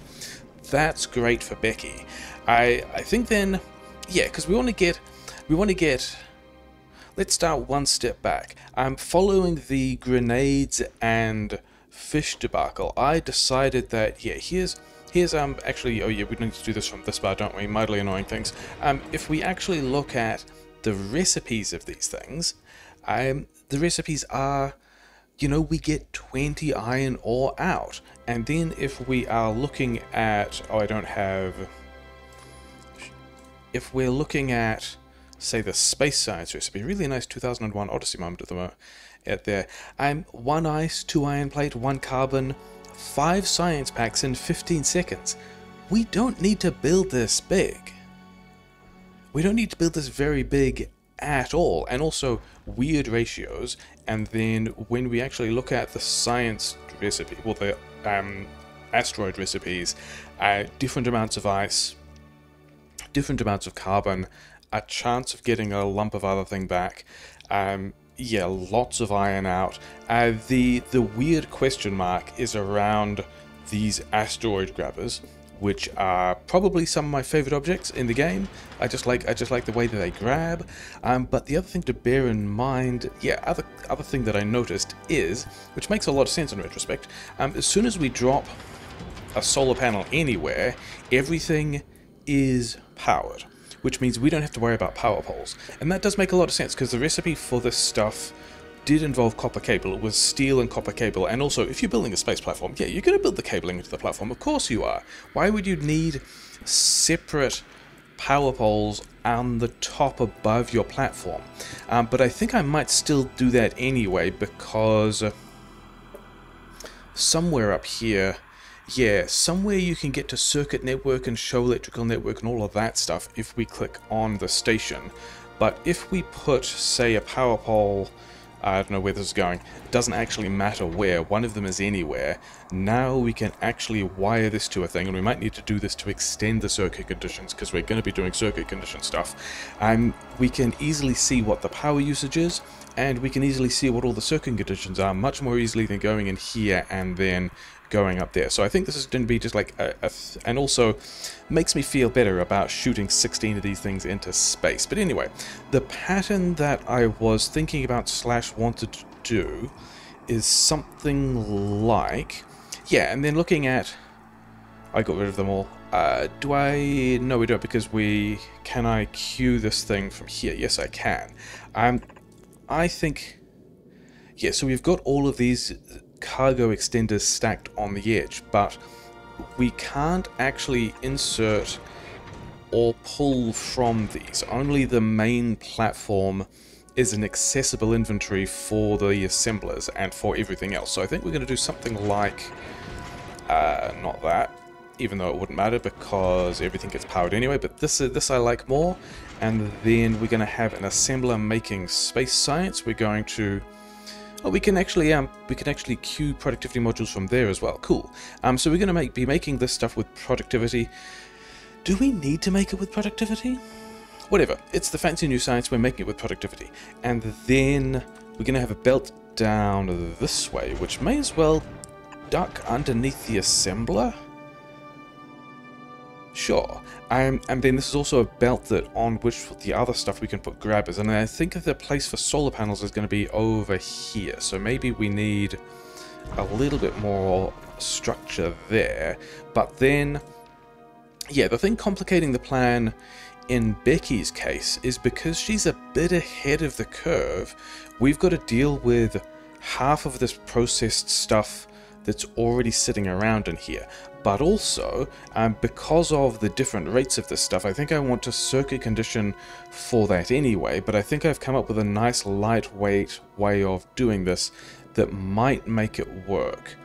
that's great for Becky. I think then, yeah, because we want to get. Let's start one step back. Following the grenades and fish debacle, I decided that here's actually, oh yeah, we need to do this from this bar, don't we? Mightily annoying things. If we actually look at the recipes of these things, the recipes are, we get 20 iron ore out. And then if we are looking at, if we're looking at, say, the space science recipe, really nice 2001 Odyssey moment at the moment, there. 1 ice, 2 iron plate, 1 carbon, 5 science packs in 15 seconds. We don't need to build this big. We don't need to build this very big at all. And also weird ratios. And then when we actually look at the science recipe, well, the asteroid recipes, different amounts of ice, different amounts of carbon, a chance of getting a lump of other thing back. Yeah, lots of iron out. The weird question mark is around these asteroid grabbers, which are probably some of my favorite objects in the game. I just like the way that they grab. But the other thing to bear in mind, other thing that I noticed is, which makes a lot of sense in retrospect, as soon as we drop a solar panel anywhere, everything is powered, which means we don't have to worry about power poles. And that does make a lot of sense, because the recipe for this stuff did involve copper cable. It was steel and copper cable. And also, if you're building a space platform, yeah, you're going to build the cabling into the platform. Of course you are. Why would you need separate power poles on the top above your platform? But I think I might still do that anyway, because somewhere up here, yeah, somewhere you can get to circuit network and show electrical network and all of that stuff if we click on the station. But if we put, say, a power pole I don't know where this is going. It doesn't actually matter where. One of them is anywhere. Now we can actually wire this to a thing, and we might need to do this to extend the circuit conditions, because we're going to be doing circuit condition stuff. We can easily see what the power usage is, and we can easily see what all the circuit conditions are, much more easily than going in here and then going up there. So I think this is going to be just like and also makes me feel better about shooting 16 of these things into space. But anyway, the pattern that I was thinking about / wanted to do is something like, yeah, and then looking at, I got rid of them all. Do I? No, we don't, because can I queue this thing from here? Yes, I can. I think, yeah, so we've got all of these cargo extenders stacked on the edge, but we can't actually insert or pull from these. Only the main platform is an accessible inventory for the assemblers and for everything else. So I think we're going to do something like, not that, even though it wouldn't matter because everything gets powered anyway, but this I like more. And then we're going to have an assembler making space science. We're going to, oh, we can actually queue productivity modules from there as well. Cool. So we're going to be making this stuff with productivity. Do we need to make it with productivity? Whatever. It's the fancy new science. We're making it with productivity. And then we're going to have a belt down this way, which may as well duck underneath the assembler. Sure. And then this is also a belt that on which the other stuff we can put grabbers. And I think the place for solar panels is going to be over here. So maybe we need a little bit more structure there. But then, yeah, the thing complicating the plan in Becky's case is because she's a bit ahead of the curve, we've got to deal with half of this processed stuff that's already sitting around in here. But also, because of the different rates of this stuff, I think I want to circuit condition for that anyway, but I think I've come up with a nice lightweight way of doing this that might make it work.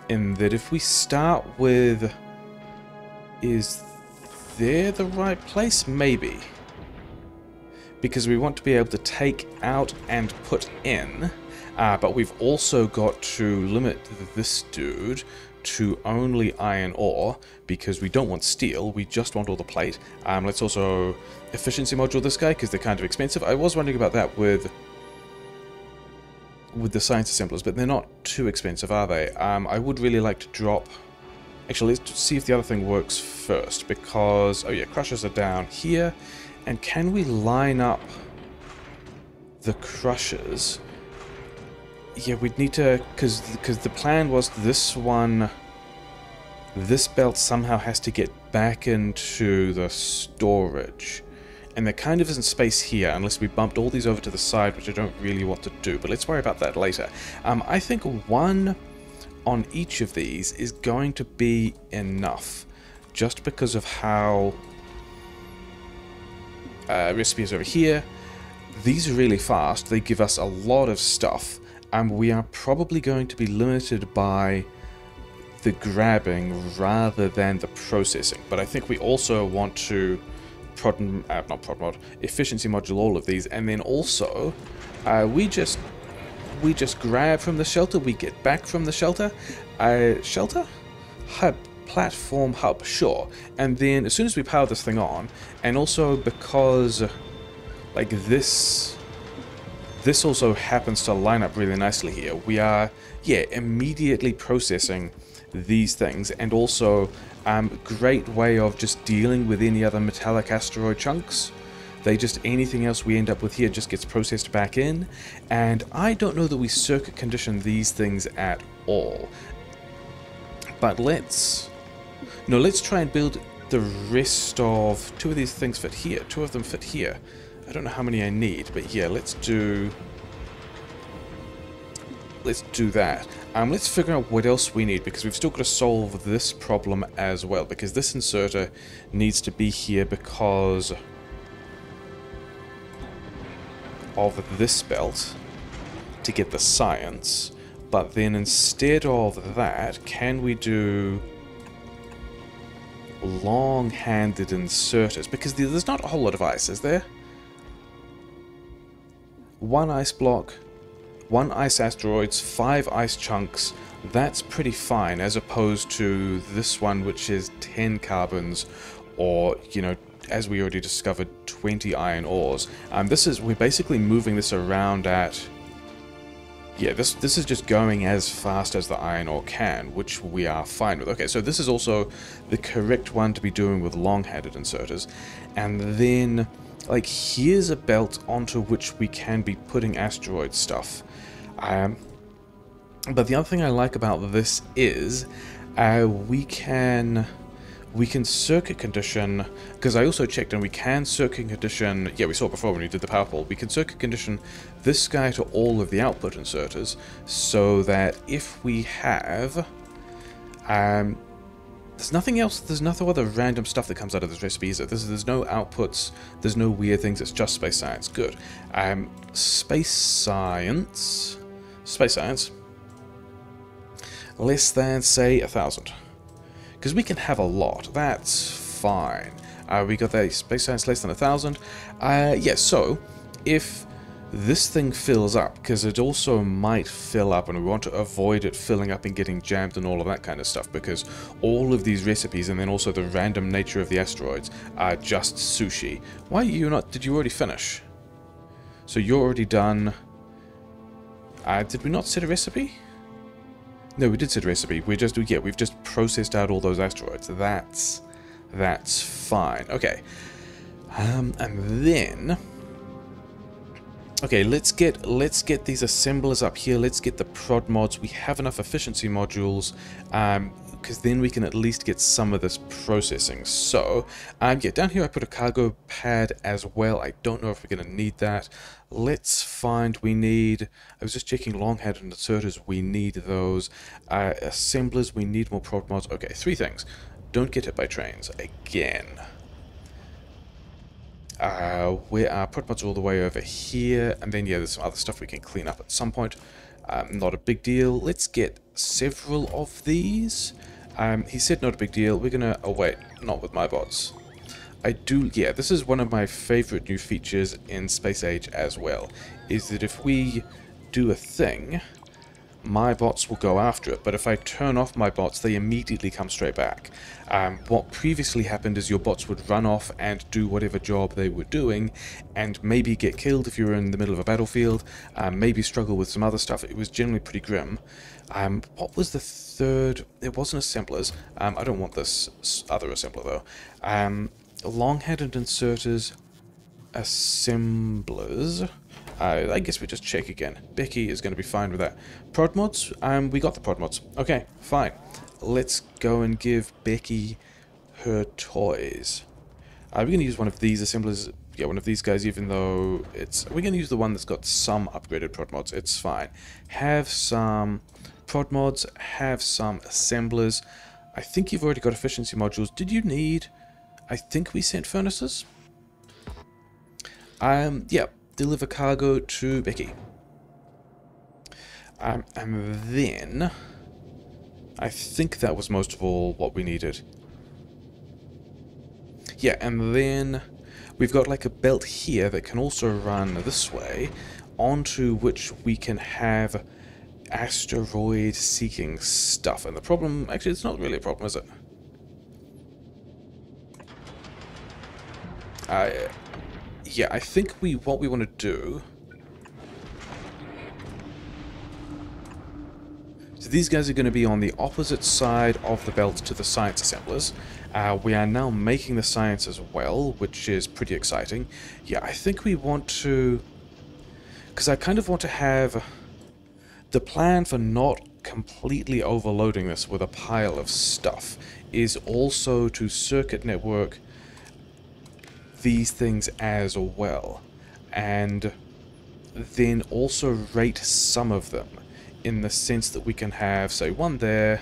In that if we start with, is there the right place? Maybe. Because we want to be able to take out and put in, but we've also got to limit this dude to only iron ore, because we don't want steel, we just want all the plate. Let's also efficiency module this guy, because they're kind of expensive. I was wondering about that with the science assemblers, but they're not too expensive, are they? I would really like to drop... Actually, let's see if the other thing works first, because... Oh yeah, crushers are down here. And can we line up the crushers? Yeah, we'd need to, because the plan was this belt somehow has to get back into the storage. And there kind of isn't space here unless we bumped all these over to the side, which I don't really want to do, but let's worry about that later. I think one on each of these is going to be enough, just because of how recipe is over here. These are really fast, they give us a lot of stuff. We are probably going to be limited by the grabbing rather than the processing. But I think we also want to efficiency module all of these, and then also we just grab from the shelter, we get back from the shelter. Shelter? Hub. Platform hub, sure. And then as soon as we power this thing on, and also because like this also happens to line up really nicely here. We are, yeah, immediately processing these things, and also great way of just dealing with any other metallic asteroid chunks. Anything else we end up with here just gets processed back in, and I don't know that we circuit condition these things at all. But let's try and build the rest of... Two of these things fit here, two of them fit here. I don't know how many I need, but yeah, let's do that. Let's figure out what else we need, because we've still got to solve this problem as well, because this inserter needs to be here because of this belt to get the science. But then instead of that, can we do long-handed inserters? Because there's not a whole lot of ice, is there? One ice block, 1 ice asteroids, 5 ice chunks. That's pretty fine, as opposed to this one, which is 10 carbons, or, you know, as we already discovered, 20 iron ores. We're basically moving this around at... Yeah, this is just going as fast as the iron ore can, which we are fine with. Okay, so this is also the correct one to be doing with long-handed inserters. And then, like, here's a belt onto which we can be putting asteroid stuff. But the other thing I like about this is we can circuit condition, because I also checked and we can circuit condition, yeah, we saw it before when we did the power pole, we can circuit condition this guy to all of the output inserters, so that if we have, there's nothing else, there's no other random stuff that comes out of this recipe, is it? There's no outputs, there's no weird things, it's just space science, good. Space science, less than, say, 1,000. Because we can have a lot, that's fine. We got that space science less than 1,000. Yeah, so if this thing fills up, because it also might fill up, and we want to avoid it filling up and getting jammed and all of that kind of stuff, because all of these recipes and then also the random nature of the asteroids are just sushi. Why are you not? Did you already finish? So you're already done. Did we not set a recipe? No, we did set a recipe. We've just processed out all those asteroids. That's fine. Okay. And then, okay, let's get these assemblers up here. Let's get the prod mods. We have enough efficiency modules, because then we can at least get some of this processing. So, yeah, down here I put a cargo pad as well. I don't know if we're going to need that. Let's find, we need, I was just checking long-handed inserters, we need those. Assemblers, we need more prod mods. Okay, 3 things. Don't get hit by trains again. Where our prod mods are all the way over here, and then, yeah, there's some other stuff we can clean up at some point. Not a big deal. Let's get several of these. He said not a big deal. We're gonna, oh wait, not with my bots. Yeah, this is one of my favorite new features in Space Age as well, is that if we do a thing, my bots will go after it, but if I turn off my bots, they immediately come straight back. What previously happened is your bots would run off and do whatever job they were doing, and maybe get killed if you were in the middle of a battlefield, maybe struggle with some other stuff. It was generally pretty grim. What was the third? It wasn't assemblers. I don't want this other assembler though. Long-handed inserters, assemblers. I guess we just check again. Becky is going to be fine with that. Prod mods? We got the prod mods. Okay, fine. Let's go and give Becky her toys. We're going to use one of these assemblers. Yeah, one of these guys, even though it's... We're going to use the one that's got some upgraded prod mods. It's fine. Have some prod mods. Have some assemblers. I think you've already got efficiency modules. Did you need... I think we sent furnaces? Yeah. Deliver cargo to Becky. And then... I think that was most of all what we needed. Yeah, and then we've got like a belt here that can also run this way, onto which we can have asteroid seeking stuff. And the problem, actually it's not really a problem, is it? Yeah, I think what we want to do... So these guys are going to be on the opposite side of the belt to the science assemblers. We are now making the science as well, which is pretty exciting. Yeah, I think we want to... Because I kind of want to have... The plan for not completely overloading this with a pile of stuff is also to circuit network these things as well, and then also rate some of them in the sense that we can have, say, one there.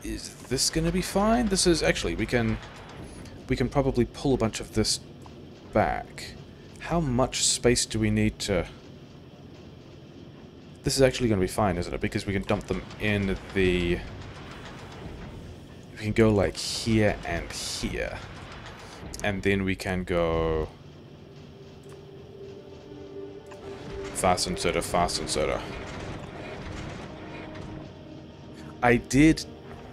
Is this going to be fine? This is actually, we can probably pull a bunch of this back. How much space do we need to... This is actually going to be fine, isn't it? Because we can dump them in the... We can go like here and here. And then we can go... Fast inserter, fast inserter. I did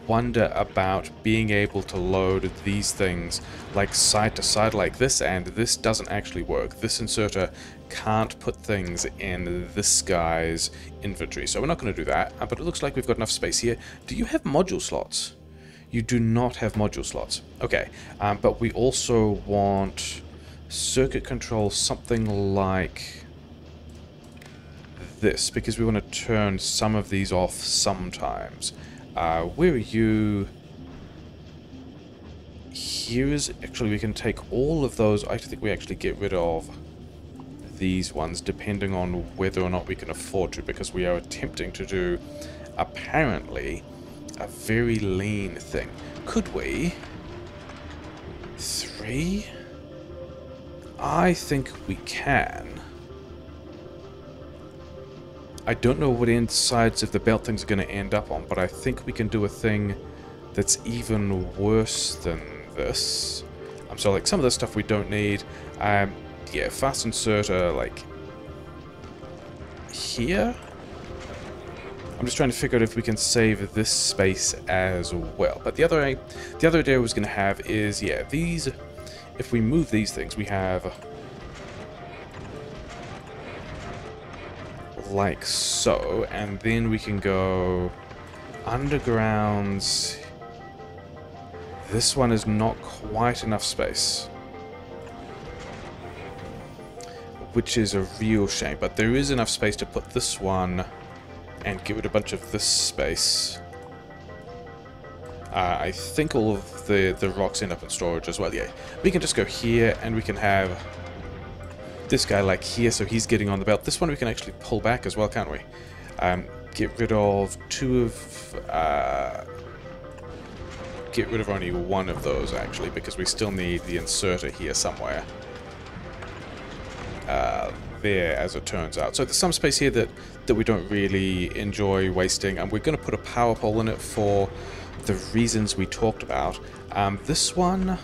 wonder about being able to load these things like side to side like this, and this doesn't actually work. This inserter can't put things in this guy's inventory, so we're not going to do that. But it looks like we've got enough space here. Do you have module slots? You do not have module slots. Okay, but we also want circuit control something like this, because we want to turn some of these off sometimes. Where are you? Here's, actually we can take all of those. I think we actually get rid of these ones depending on whether or not we can afford to, because we are attempting to do, apparently, a very lean thing. Could we? 3? I think we can. I don't know what insides of the belt things are going to end up on, but I think we can do a thing that's even worse than this. So like some of this stuff we don't need. Yeah, fast inserter like here. I'm just trying to figure out if we can save this space as well. But the other idea I was going to have is, yeah, these, if we move these things, we have like so, and then we can go undergrounds. This one is not quite enough space, which is a real shame, but there is enough space to put this one and get rid of a bunch of this space. I think all of the rocks end up in storage as well. Yeah, we can just go here and we can have this guy like here, so he's getting on the belt. This one we can actually pull back as well, can't we? Get rid of get rid of only one of those actually, because we still need the inserter here somewhere. There, as it turns out. So there's some space here that we don't really enjoy wasting, and we're going to put a power pole in it for the reasons we talked about. This one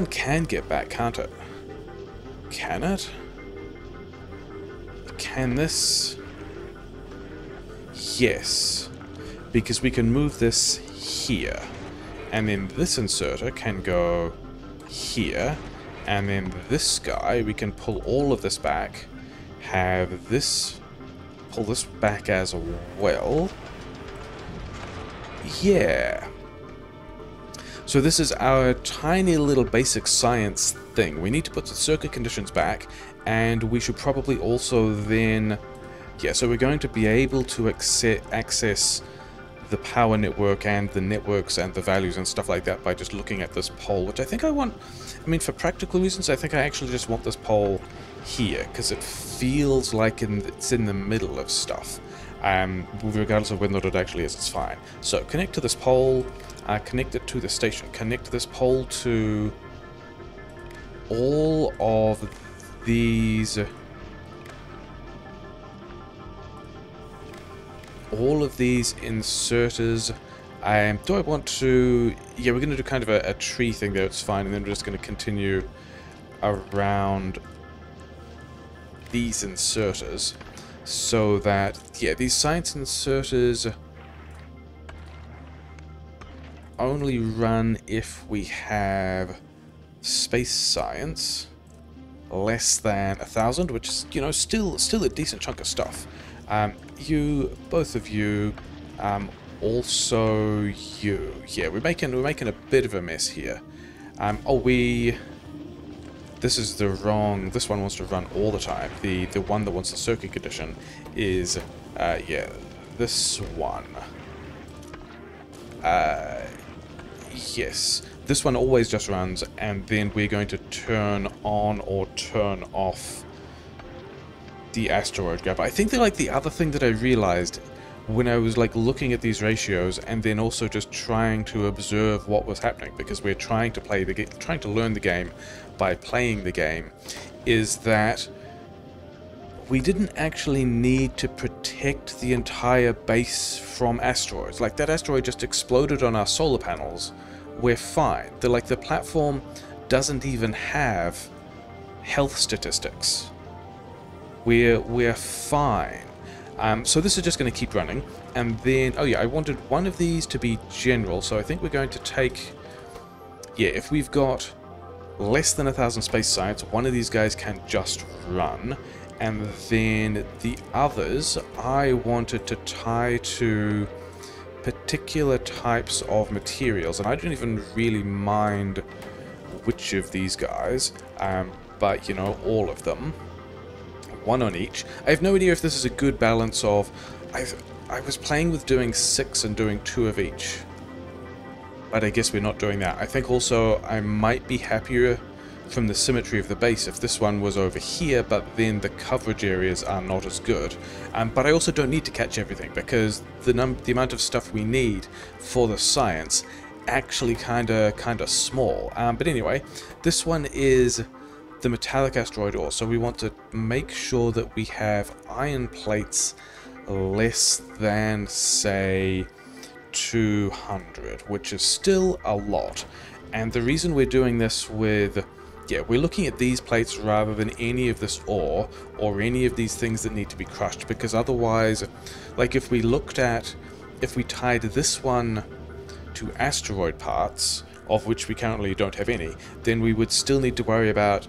can get back, can't it? Can it? Can this? Yes, because we can move this here, and then this inserter can go here, and then this guy, we can pull all of this back, have this, pull this back as well. Yeah. So this is our tiny little basic science thing. We need to put the circuit conditions back, and we should probably also then... Yeah, so we're going to be able to access the power network and the networks and the values and stuff like that by just looking at this pole, which I think I want... I mean, for practical reasons, I think I actually just want this pole here, because it feels like it's in the middle of stuff. Regardless of whether or not it actually is, it's fine. So, connect to this pole, connect it to the station, connect this pole to all of these... all of these inserters. Do I want to... Yeah, we're going to do kind of a tree thing there, it's fine, and then we're just going to continue around these inserters, so that, yeah, these science inserters only run if we have space science less than 1,000, which is, you know, still a decent chunk of stuff. Both of you, also you. Yeah, we're making a bit of a mess here. This is the wrong... This one wants to run all the time. The one that wants the circuit condition is, yeah, this one. Yes. This one always just runs, and then we're going to turn on or turn off the asteroid grab. I think that, like, the other thing that I realized when I was, like, looking at these ratios and then also just trying to observe what was happening, because we're trying to play the game, trying to learn the game by playing the game, is that we didn't actually need to protect the entire base from asteroids. Like, that asteroid just exploded on our solar panels. We're fine. The platform doesn't even have health statistics. We're fine. So this is just going to keep running. And then, oh yeah, I wanted one of these to be general. So I think we're going to take, yeah, if we've got less than 1,000 space science, one of these guys can just run. And then the others, I wanted to tie to particular types of materials. And I don't even really mind which of these guys, but, you know, all of them. One on each. I have no idea if this is a good balance of... I was playing with doing 6 and doing 2 of each. But I guess we're not doing that. I think also I might be happier from the symmetry of the base if this one was over here, but then the coverage areas are not as good. But I also don't need to catch everything, because the amount of stuff we need for the science actually kinda small. But anyway, this one is the metallic asteroid ore, so we want to make sure that we have iron plates less than, say, 200, which is still a lot. And the reason we're doing this with, yeah, we're looking at these plates rather than any of this ore or any of these things that need to be crushed, because otherwise, like if we tied this one to asteroid parts, of which we currently don't have any, then we would still need to worry about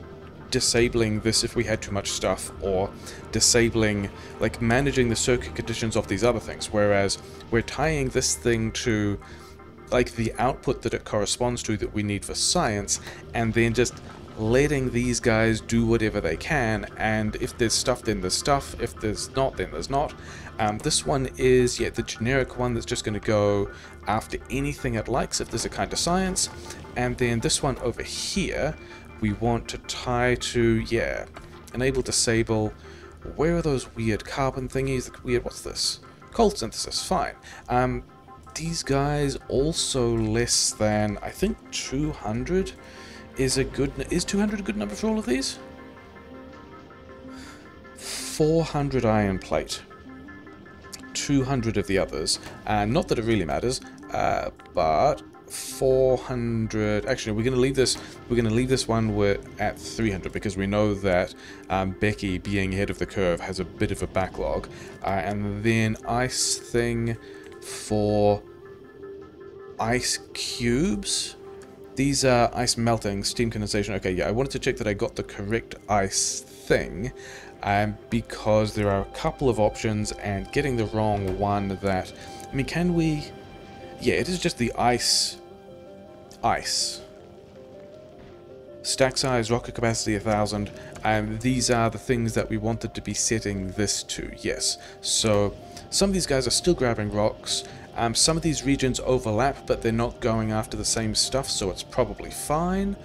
disabling this if we had too much stuff, or disabling, like, managing the circuit conditions of these other things, whereas we're tying this thing to, like, the output that it corresponds to that we need for science, and then just letting these guys do whatever they can, and if there's stuff, then there's stuff, if there's not, then there's not. This one is, yeah, the generic one that's just going to go after anything it likes if there's a kind of science, and then this one over here we want to tie to, yeah, enable, disable. Where are those weird carbon thingies? Weird, what's this? Cold synthesis, fine. These guys also less than, I think 200 is a good, is 200 a good number for all of these? 400 iron plate. 200 of the others. Not that it really matters, but 400. Actually, we're going to leave this. We're going to leave this one at 300 because we know that Becky, being ahead of the curve, has a bit of a backlog. And then ice thing for ice cubes. These are ice melting, steam condensation. Okay, yeah, I wanted to check that I got the correct ice thing, because there are a couple of options, and getting the wrong one that, I mean, can we... Yeah, it is just the ice. Stack size, rocket capacity 1,000. These are the things that we wanted to be setting this to, yes. So, some of these guys are still grabbing rocks. Some of these regions overlap, but they're not going after the same stuff, so it's probably fine.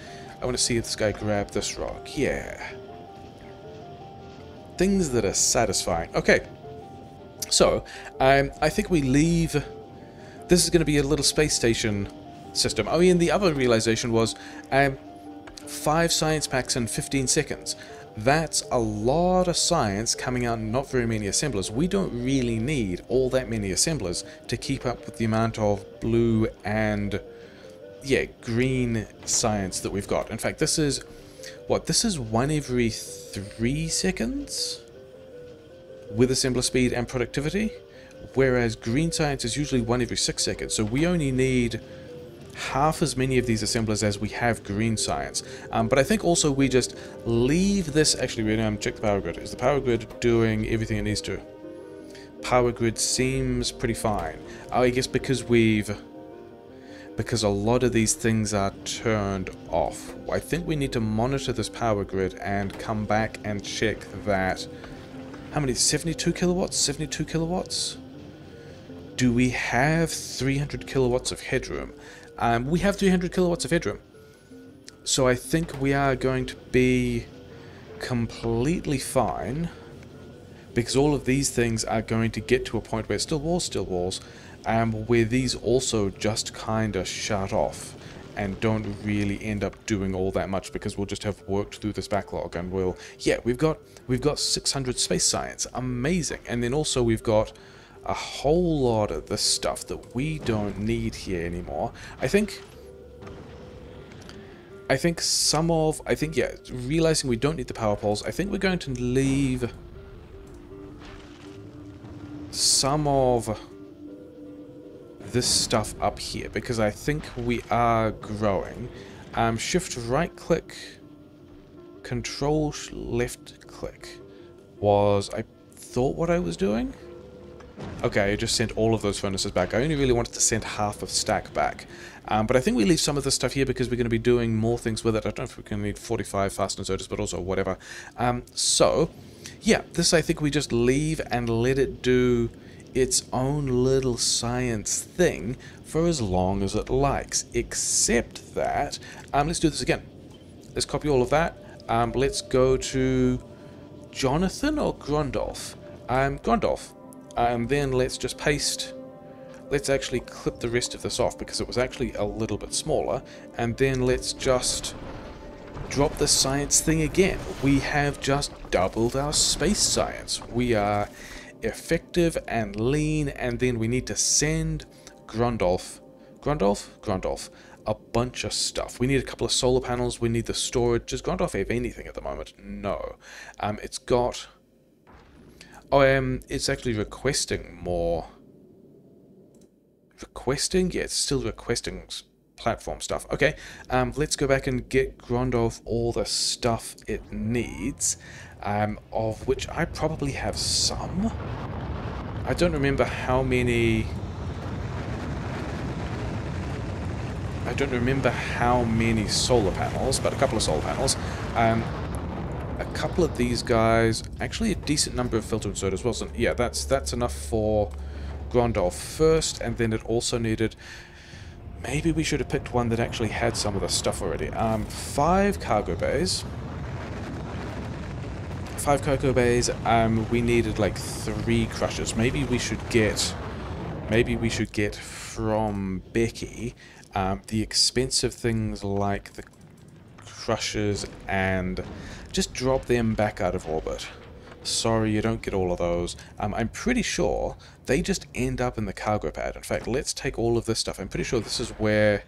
I want to see if this guy grabbed this rock. Yeah. Things that are satisfying. Okay. So, I think we leave... This is going to be a little space station system. Oh, and the other realization was 5 science packs in 15 seconds. That's a lot of science coming out, not very many assemblers. We don't really need all that many assemblers to keep up with the amount of blue and, yeah, green science that we've got. In fact, this is, what, this is 1 every 3 seconds with assembler speed and productivity, whereas green science is usually 1 every 6 seconds. So we only need half as many of these assemblers as we have green science. But I think also we just leave this... Actually, we're going to check the power grid. Is the power grid doing everything it needs to? Power grid seems pretty fine. I guess because a lot of these things are turned off. I think we need to monitor this power grid and come back and check that... How many? 72 kilowatts? 72 kilowatts? Do we have 300 kilowatts of headroom? We have 300 kilowatts of headroom. So I think we are going to be completely fine, because all of these things are going to get to a point where still walls, where these also just kind of shut off and don't really end up doing all that much, because we'll just have worked through this backlog, and we'll... Yeah, we've got 600 space science. Amazing. And then also we've got a whole lot of the stuff that we don't need here anymore. I think, yeah, realizing we don't need the power poles, I think we're going to leave... some of this stuff up here, because I think we are growing. Shift right click, control left click was, I thought, what I was doing. Okay, I just sent all of those furnaces back. I only really wanted to send half of stack back. But I think we leave some of this stuff here because we're going to be doing more things with it. I don't know if we're going to need 45 fastener zoters, but also whatever. So, yeah, this I think we just leave and let it do its own little science thing for as long as it likes. Except that, let's do this again. Let's copy all of that. Let's go to Jonathan or Grundolf? Grundolf. Then let's just paste. Let's actually clip the rest of this off because it was actually a little bit smaller. And then let's just drop the science thing again. We have just doubled our space science. We are effective and lean, and then we need to send Grundolf, a bunch of stuff. We need a couple of solar panels. We need the storage. Does Grundolf have anything at the moment? No. It's got... Oh, it's actually requesting more. Requesting? Yeah, it's still requesting platform stuff. Okay, let's go back and get Grundolf all the stuff it needs, of which I probably have some. I don't remember how many... I don't remember how many solar panels, but a couple of solar panels. A couple of these guys, actually a decent number of filter inserters, wasn't? Yeah, that's enough for Grundolf first, and then it also needed... Maybe we should have picked one that actually had some of the stuff already. 5 cargo bays. 5 cargo bays. We needed like 3 crushers. Maybe we should get from Becky the expensive things like the crushers and just drop them back out of orbit. Sorry, you don't get all of those. I'm pretty sure they just end up in the cargo pad. In fact, let's take all of this stuff. I'm pretty sure this is where...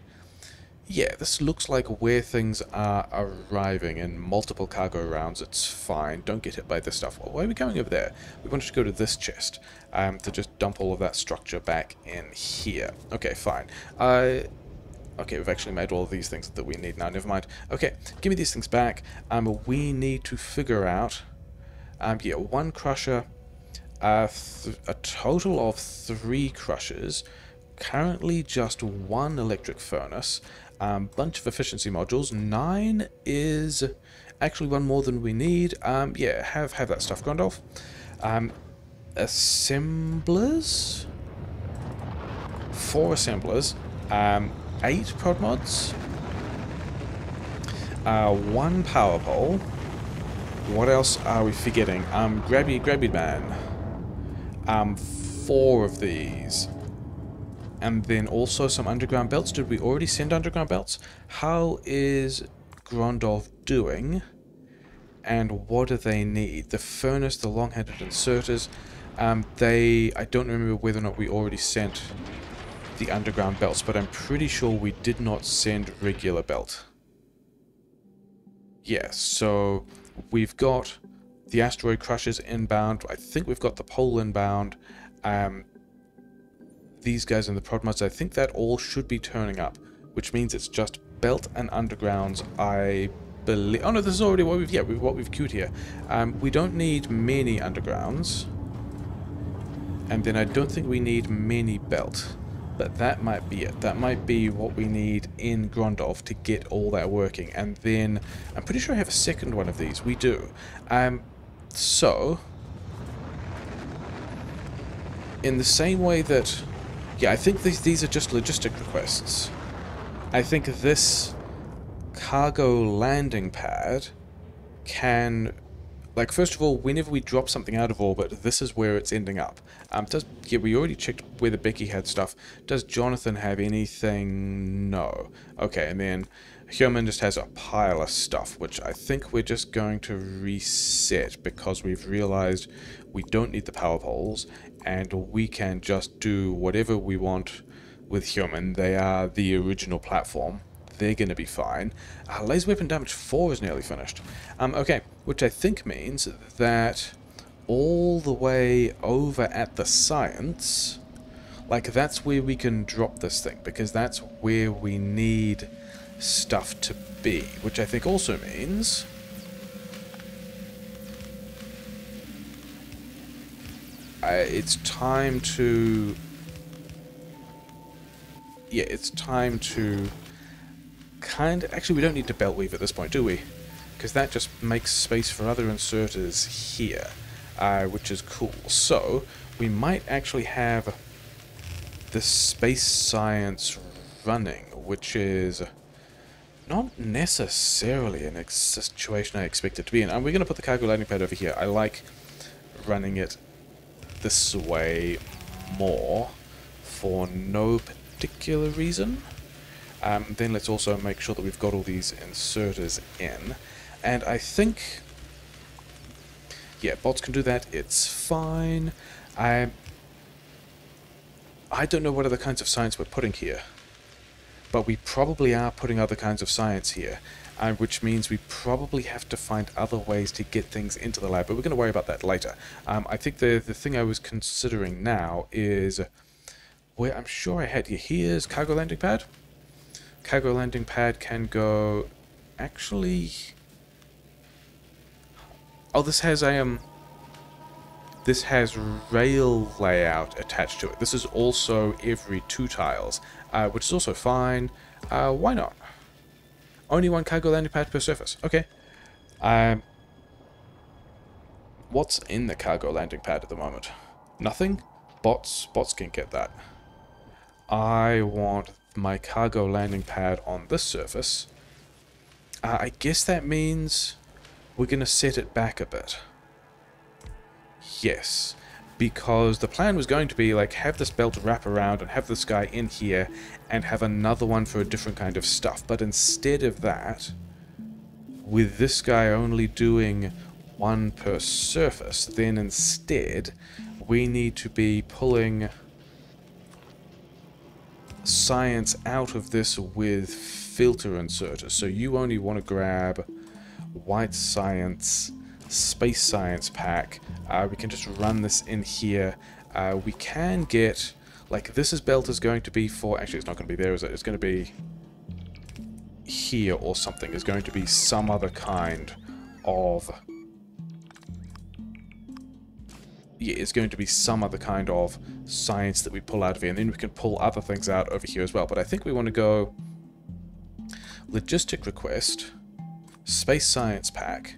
Yeah, this looks like where things are arriving in multiple cargo rounds. It's fine. Don't get hit by this stuff. Why are we going over there? We wanted to go to this chest to just dump all of that structure back in here. Okay, fine. Okay, we've actually made all of these things that we need now. Never mind. Okay, give me these things back. We need to figure out... yeah, 1 crusher, a total of 3 crushers, currently just 1 electric furnace, bunch of efficiency modules. 9 is actually 1 more than we need. Yeah, have that stuff, Grundolf. Assemblers, 4 assemblers, 8 prod mods, 1 power pole. What else are we forgetting? Grabby man. 4 of these. And then also some underground belts. Did we already send underground belts? How is Grundolf doing? And what do they need? The furnace, the long-handed inserters. I don't remember whether or not we already sent the underground belts, but I'm pretty sure we did not send regular belt. Yeah, so... We've got the asteroid crushers inbound. I think we've got the pole inbound. These guys in the prod mods, I think that all should be turning up, which means it's just belt and undergrounds, I believe. Oh no, this is already what we've... Yeah, what we've queued here. We don't need many undergrounds. And then I don't think we need many belt. But that might be it. That might be what we need in Grundolf to get all that working. And then, I'm pretty sure I have a second one of these. We do. So, in the same way that... Yeah, I think these are just logistic requests. I think this cargo landing pad can... Like, first of all, whenever we drop something out of orbit, this is where it's ending up. Yeah, we already checked whether Becky had stuff. Does Jonathan have anything? No. Okay, and then Human just has a pile of stuff, which I think we're just going to reset because we've realized we don't need the power poles, and we can just do whatever we want with Human. They are the original platform. They're going to be fine. Laser weapon damage 4 is nearly finished. Okay, which I think means that all the way over at the science, like that's where we can drop this thing, because that's where we need stuff to be, which I think also means it's time to... Yeah, it's time to kind of... Actually, we don't need to belt weave at this point, do we? Because that just makes space for other inserters here, which is cool. So, we might actually have the space science running, which is not necessarily a situation I expect it to be in. And we're going to put the cargo landing pad over here. I like running it this way more for no particular reason. Then let's also make sure that we've got all these inserters in. And I think, yeah, bots can do that. It's fine. I don't know what other kinds of science we're putting here, but we probably are putting other kinds of science here, which means we probably have to find other ways to get things into the lab, but we're going to worry about that later. I think the thing I was considering now is where I'm sure I had you. Here's cargo landing pad. Cargo landing pad can go... Actually... Oh, this has a... This has rail layout attached to it. This is also every 2 tiles, which is also fine. Why not? Only 1 cargo landing pad per surface. Okay. What's in the cargo landing pad at the moment? Nothing? Bots can get that. I want my cargo landing pad on this surface. I guess that means we're going to set it back a bit. Yes, because the plan was going to be like have this belt wrap around and have this guy in here and have another one for a different kind of stuff. But instead of that, with this guy only doing 1 per surface, then instead we need to be pulling science out of this with filter inserters. So you only want to grab white science, space science pack. We can just run this in here. We can get, like, this belt is going to be for, actually it's not going to be there, is it? It's going to be here or something. Is going to be some other kind of, yeah, it's going to be some other kind of science that we pull out of here, and then we can pull other things out over here as well. But I think we want to go logistic request, space science pack.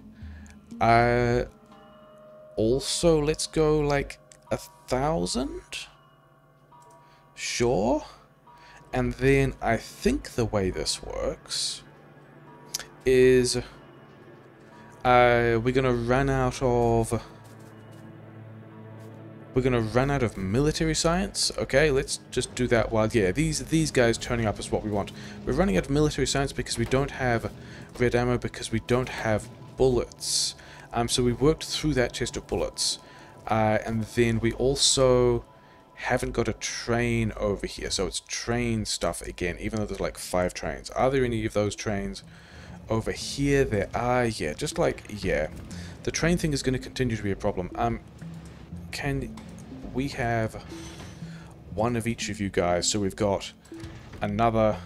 Also, let's go like 1,000. Sure. And then I think the way this works is we're gonna run out of military science. Okay, let's just do that while, yeah, these guys turning up is what we want. We're running out of military science because we don't have red ammo, because we don't have bullets. So we worked through that chest of bullets. And then we also haven't got a train over here. So it's train stuff again, even though there's like 5 trains. Are there any of those trains over here? There are, yeah, just like, yeah. The train thing is going to continue to be a problem. Can we have 1 of each of you guys? So we've got another,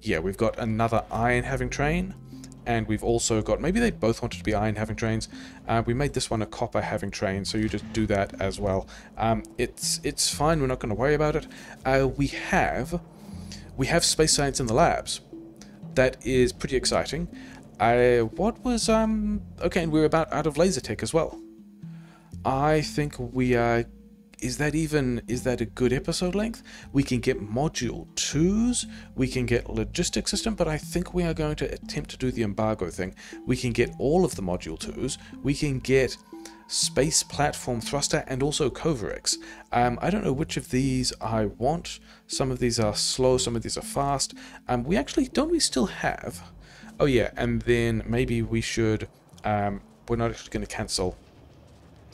yeah, we've got another iron having train, and we've also got, maybe they both wanted to be iron having trains. We made this one a copper having train, so you just do that as well. It's fine, we're not going to worry about it. We have space science in the labs. That is pretty exciting. What was, okay, and we're about out of laser tech as well. I think we are... Is that a good episode length? We can get module 2s, we can get logistic system, but I think we are going to attempt to do the embargo thing. We can get all of the module 2s, we can get space platform thruster, and also Coverix. I don't know which of these I want. Some of these are slow, some of these are fast. We actually, don't we still have... Oh yeah, and then maybe we should... we're not actually going to cancel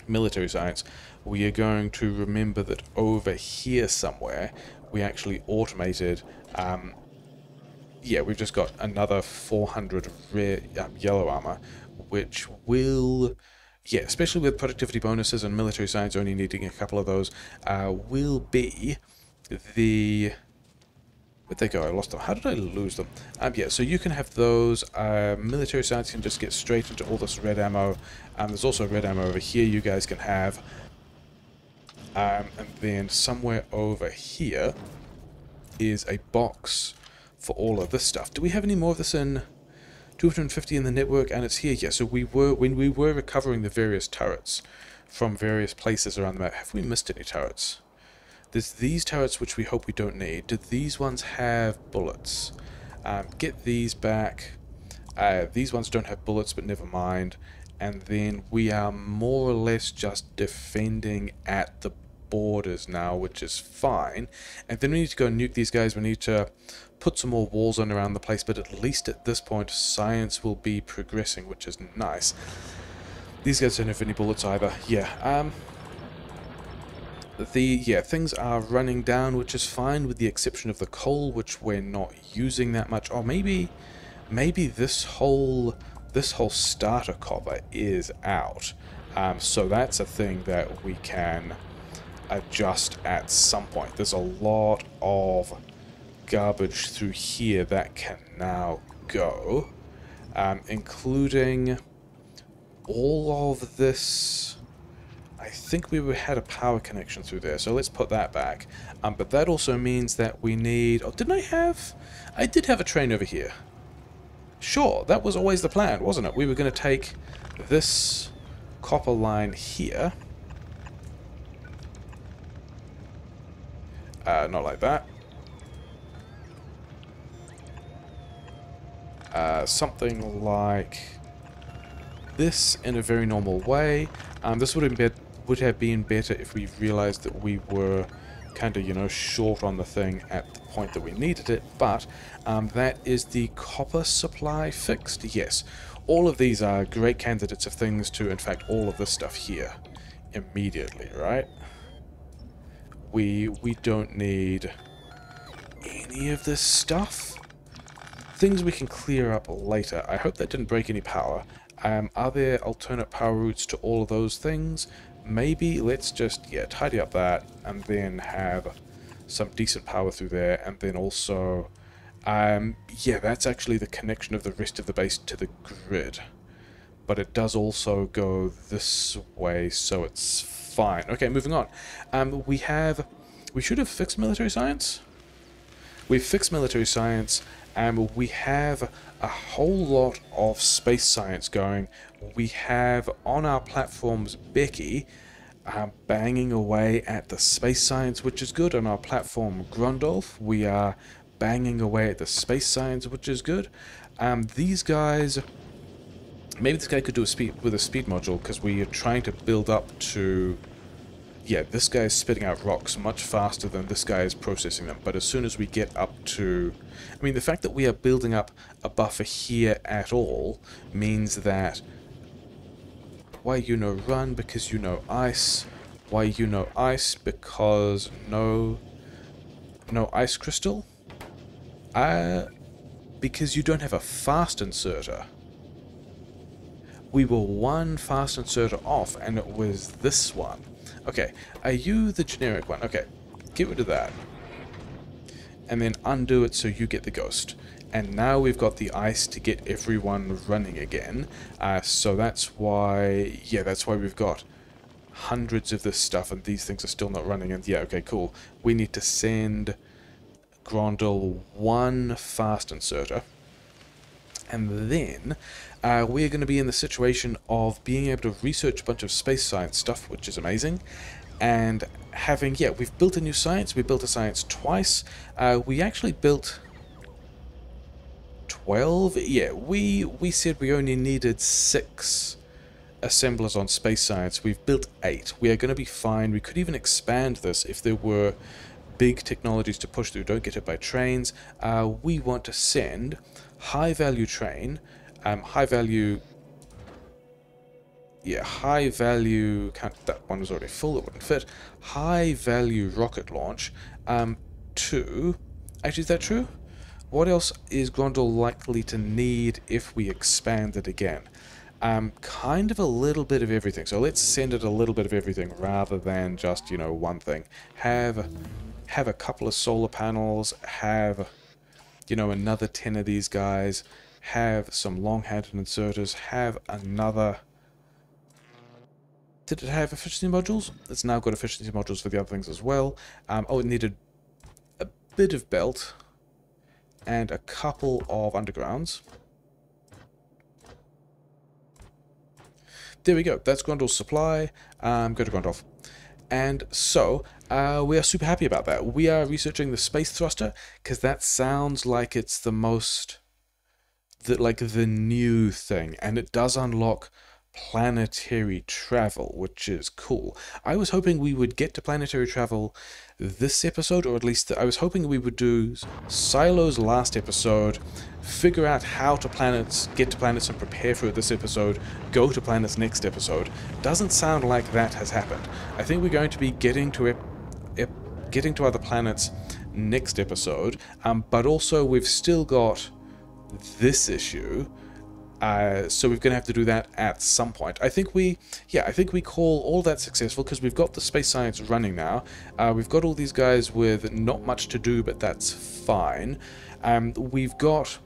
military science. We are going to remember that over here somewhere we actually automated, yeah, we've just got another 400 rare yellow armor, which will, yeah, especially with productivity bonuses and military science only needing a couple of those, will be the... Where'd they go? I lost them. How did I lose them? Yeah, so you can have those. Military science can just get straight into all this red ammo. There's also red ammo over here you guys can have. And then somewhere over here is a box for all of this stuff. Do we have any more of this in 250 in the network? And it's here. Yeah, so when we were recovering the various turrets from various places around the map. Have we missed any turrets? There's these turrets which we hope we don't need. Do these ones have bullets? Get these back. These ones don't have bullets, but never mind. And then we are more or less just defending at the borders now, which is fine. And then we need to go and nuke these guys. We need to put some more walls on around the place, but at least at this point science will be progressing, which is nice. These guys don't have any bullets either. Yeah, things are running down, which is fine, with the exception of the coal, which we're not using that much. Or maybe this whole starter copper is out. So that's a thing that we can adjust at some point. There's a lot of garbage through here that can now go, including all of this. I think we had a power connection through there, so let's put that back. But that also means that we need... Oh, didn't I have... I did have a train over here. Sure, that was always the plan, wasn't it? We were going to take this copper line here. Not like that. Something like this in a very normal way. This would have been better if we realized that we were kind of, you know, short on the thing at the point that we needed it, but that is the copper supply fixed. Yes, all of these are great candidates of things to, in fact, all of this stuff here immediately, right? We don't need any of this stuff. Things we can clear up later. I hope that didn't break any power. Are there alternate power routes to all of those things? Maybe. Let's just, yeah, tidy up that and then have some decent power through there. And then also, yeah, that's actually the connection of the rest of the base to the grid. But it does also go this way, so it's fine. Okay, moving on. We should have fixed military science. We've fixed military science. We have a whole lot of space science going. We have on our platforms Becky banging away at the space science, which is good. On our platform Grundolf, we are banging away at the space science, which is good. These guys, maybe this guy could do a speed module, because we are trying to build up to... Yeah, this guy is spitting out rocks much faster than this guy is processing them. But as soon as we get up to... I mean, the fact that we are building up a buffer here at all means that... Why you know run? Because you know ice. Why you know ice? Because no ice crystal? Because you don't have a fast inserter. We were one fast inserter off, and it was this one. Okay, are you the generic one? Okay, get rid of that. And then undo it so you get the ghost. And now we've got the ice to get everyone running again. So that's why, yeah, that's why we've got hundreds of this stuff and these things are still not running. And yeah, okay, cool. We need to send Grondel one fast inserter. And then we're going to be in the situation of being able to research a bunch of space science stuff, which is amazing. And having, yeah, we've built a new science. We built a science twice. We actually built 12. Yeah, we said we only needed 6 assemblers on space science. We've built 8. We are going to be fine. We could even expand this if there were big technologies to push through. Don't get hit by trains. We want to send high value train, high value, that one was already full, it wouldn't fit, high value rocket launch, to, actually is that true? What else is Grondel likely to need if we expand it again? Kind of a little bit of everything. So let's send it a little bit of everything rather than just, you know, one thing. Have a couple of solar panels, have, you know, another 10 of these guys, have some long-handed inserters, have another... Did it have efficiency modules? It's now got efficiency modules for the other things as well. Oh, it needed a bit of belt and a couple of undergrounds. There we go. That's Grundle's supply. Go to Grundle. And so, we are super happy about that. We are researching the space thruster, because that sounds like it's the most... the new thing. And it does unlock planetary travel, which is cool. I was hoping we would get to planetary travel this episode, or at least I was hoping we would do Silo's last episode, figure out how to get to planets and prepare for this episode, go to planets next episode. Doesn't sound like that has happened. I think we're going to be getting to other planets next episode, but also we've still got this issue. So we're going to have to do that at some point. I think we call all that successful because we've got the space science running now. We've got all these guys with not much to do, but that's fine. We've got...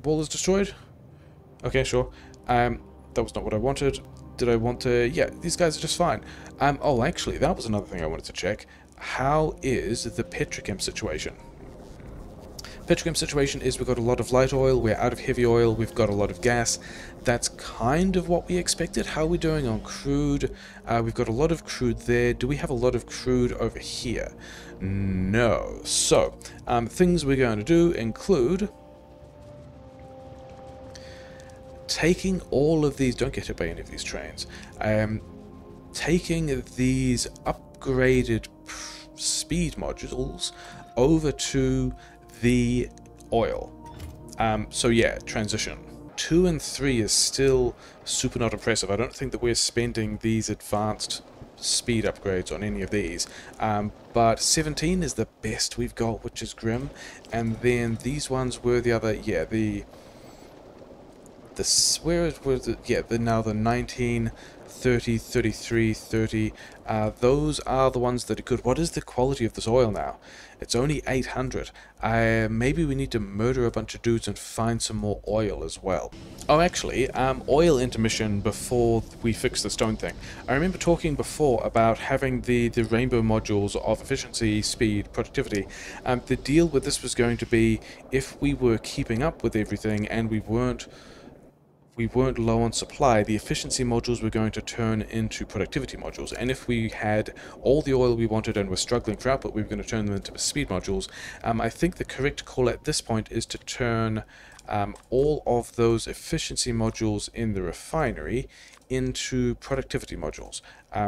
Wall is destroyed? Okay, sure. That was not what I wanted. Did I want to... Yeah, these guys are just fine. Oh, actually, that was another thing I wanted to check. How is the petrochem situation? Petrochem situation is we've got a lot of light oil, we're out of heavy oil, we've got a lot of gas. That's kind of what we expected. How are we doing on crude? We've got a lot of crude there. Do we have a lot of crude over here? No. So, things we're going to do include taking all of these... Don't get hit by any of these trains. Taking these upgraded speed modules over to the oil. So yeah, transition. 2 and 3 is still super not impressive. I don't think that we're spending these advanced speed upgrades on any of these. But 17 is the best we've got, which is grim. And then these ones were the other, yeah, now the 19, 30, 33, 30, those are the ones that are good. What is the quality of this oil now? It's only 800. Maybe we need to murder a bunch of dudes and find some more oil as well. Oh, actually, oil intermission before we fix the stone thing. I remember talking before about having the rainbow modules of efficiency, speed, productivity. The deal with this was going to be if we were keeping up with everything and we weren't low on supply, the efficiency modules were going to turn into productivity modules, and if we had all the oil we wanted and were struggling for output, we were going to turn them into speed modules. I think the correct call at this point is to turn all of those efficiency modules in the refinery into productivity modules,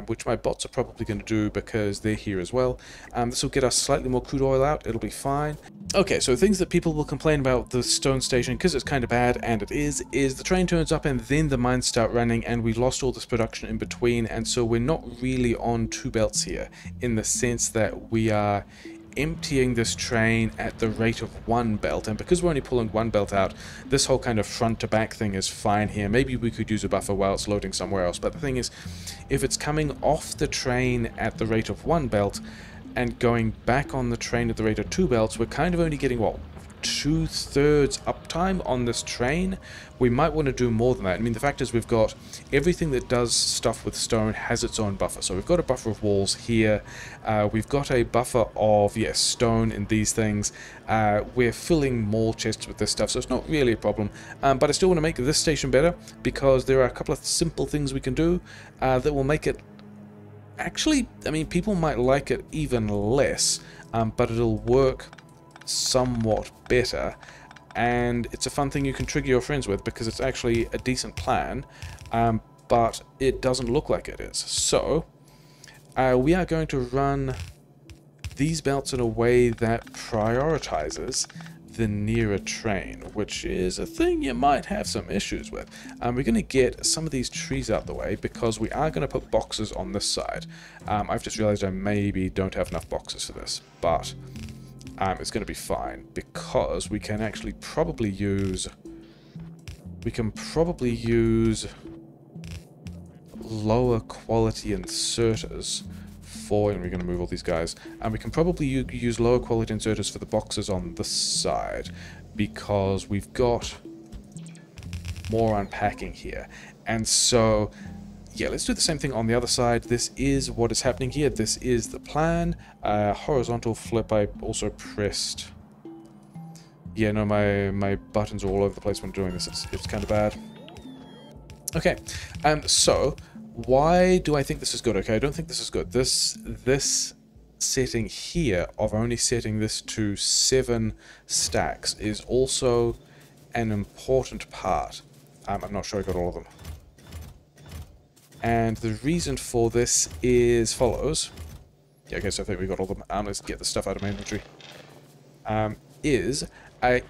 which my bots are probably going to do because they're here as well. This will get us slightly more crude oil out, it'll be fine. Okay, so things that people will complain about the stone station, because it's kind of bad, and it is the train turns up and then the mines start running and we lost all this production in between, and so we're not really on 2 belts here, in the sense that we are emptying this train at the rate of 1 belt, and because we're only pulling 1 belt out, this whole kind of front to back thing is fine here. Maybe we could use a buffer while it's loading somewhere else, but the thing is, if it's coming off the train at the rate of 1 belt and going back on the train at the rate of 2 belts, we're kind of only getting, what, 2/3 uptime on this train? We might want to do more than that. I mean, the fact is we've got everything that does stuff with stone has its own buffer. So we've got a buffer of walls here. We've got a buffer of, yes, stone in these things. We're filling more chests with this stuff, so it's not really a problem. But I still want to make this station better because there are a couple of simple things we can do that will make it... Actually, I mean, people might like it even less, but it'll work somewhat better, and it's a fun thing you can trigger your friends with because it's actually a decent plan, but it doesn't look like it is. So we are going to run these belts in a way that prioritizes the nearer train, which is a thing you might have some issues with. We're going to get some of these trees out the way because we are going to put boxes on this side. I've just realized I maybe don't have enough boxes for this, but it's going to be fine because we can actually probably use We can probably use lower quality inserters for, and we're going to move all these guys, and we can probably use lower quality inserters for the boxes on this side, because we've got more unpacking here. And so, yeah, let's do the same thing on the other side. This is what is happening here. This is the plan. Horizontal flip, I also pressed. Yeah, no, my buttons are all over the place when doing this. It's kind of bad. Okay, so why do I think this is good? Okay, I don't think this is good. This setting here of only setting this to 7 stacks is also an important part. I'm not sure I got all of them. And the reason for this is follows. Yeah, okay, so I think we got all of them. Let's get the stuff out of my inventory.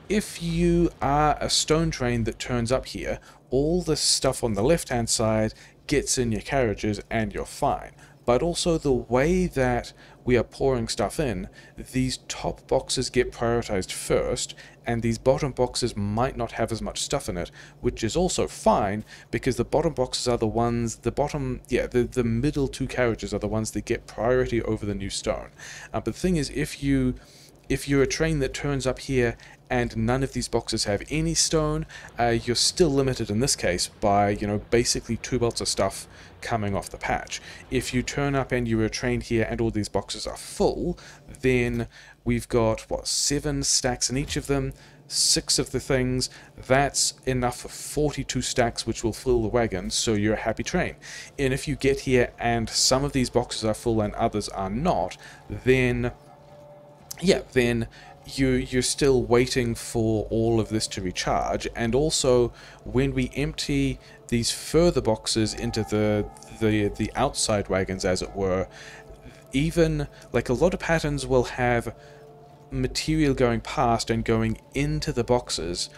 If you are a stone train that turns up here, all the stuff on the left-hand side gets in your carriages and you're fine. But also the way that we are pouring stuff in, these top boxes get prioritized first, and these bottom boxes might not have as much stuff in it, which is also fine, because the bottom boxes are the ones, the middle 2 carriages are the ones that get priority over the new stone. But the thing is, if you're a train that turns up here and none of these boxes have any stone, you're still limited in this case by, you know, basically 2 belts of stuff coming off the patch. If you turn up and you're a train here and all these boxes are full, then we've got, what, 7 stacks in each of them, 6 of the things. That's enough for 42 stacks, which will fill the wagon, so you're a happy train. And if you get here and some of these boxes are full and others are not, then you're still waiting for all of this to recharge. And also, when we empty these further boxes into the outside wagons, as it were, even, like, a lot of patterns will have material going past and going into the boxes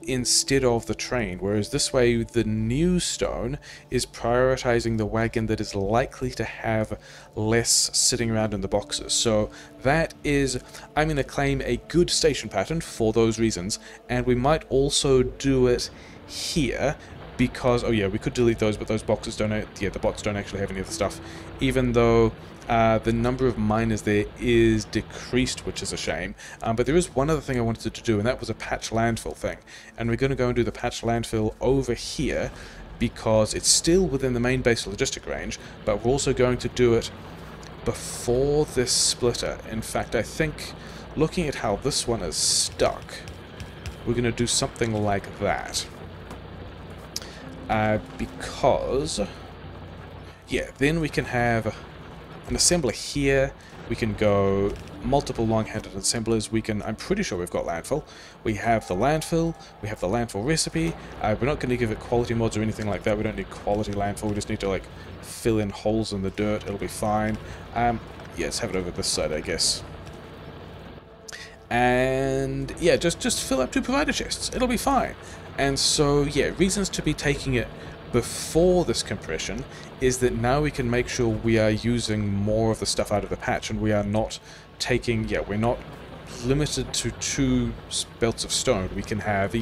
instead of the train, whereas this way the new stone is prioritizing the wagon that is likely to have less sitting around in the boxes. So that is, I'm going to claim, a good station pattern for those reasons. And we might also do it here because, oh yeah, we could delete those, but those boxes don't, the bots don't actually have any of the stuff, even though the number of miners there is decreased, which is a shame. But there is one other thing I wanted to do, and that was a patch landfill thing. And we're going to go and do the patch landfill over here, because it's still within the main base logistic range, but we're also going to do it before this splitter. In fact, I think, looking at how this one is stuck, we're going to do something like that. Because, yeah, then we can have an assembler here. We can go multiple long-handed assemblers. We can, I'm pretty sure we've got landfill. We have the landfill. We have the landfill recipe. We're not going to give it quality mods or anything like that. We don't need quality landfill. We just need to, like, fill in holes in the dirt. It'll be fine. Yeah, let's have it over this side, I guess. And yeah, just fill up 2 provider chests. It'll be fine. And so, yeah, reasons to be taking it before this compression is that now we can make sure we are using more of the stuff out of the patch, and we are not taking, we're not limited to 2 belts of stone. We can have,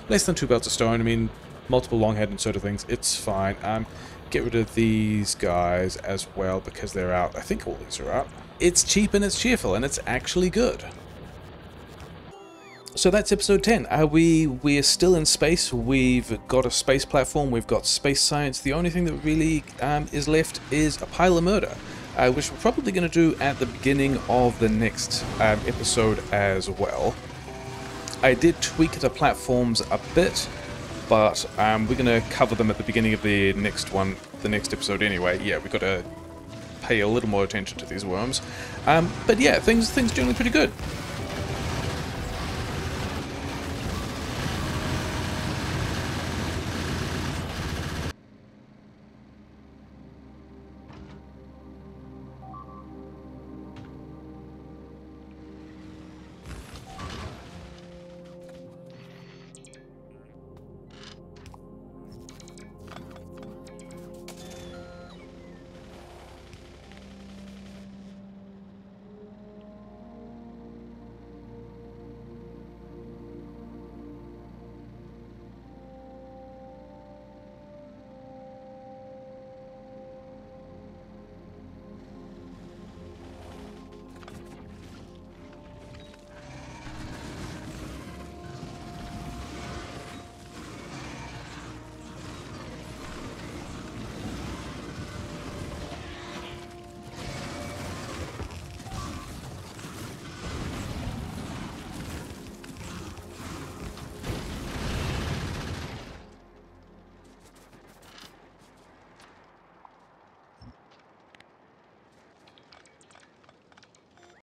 less than 2 belts of stone. I mean, multiple long-headed sort of things. It's fine. Get rid of these guys as well because they're out. I think all these are out. It's cheap and it's cheerful, and it's actually good. So that's episode 10. We're still in space. We've got a space platform. We've got space science. The only thing that really is left is a pile of murder, which we're probably going to do at the beginning of the next episode as well. I did tweak the platforms a bit, but we're going to cover them at the beginning of the next episode anyway. Yeah, we've got to pay a little more attention to these worms. But yeah, things generally pretty good.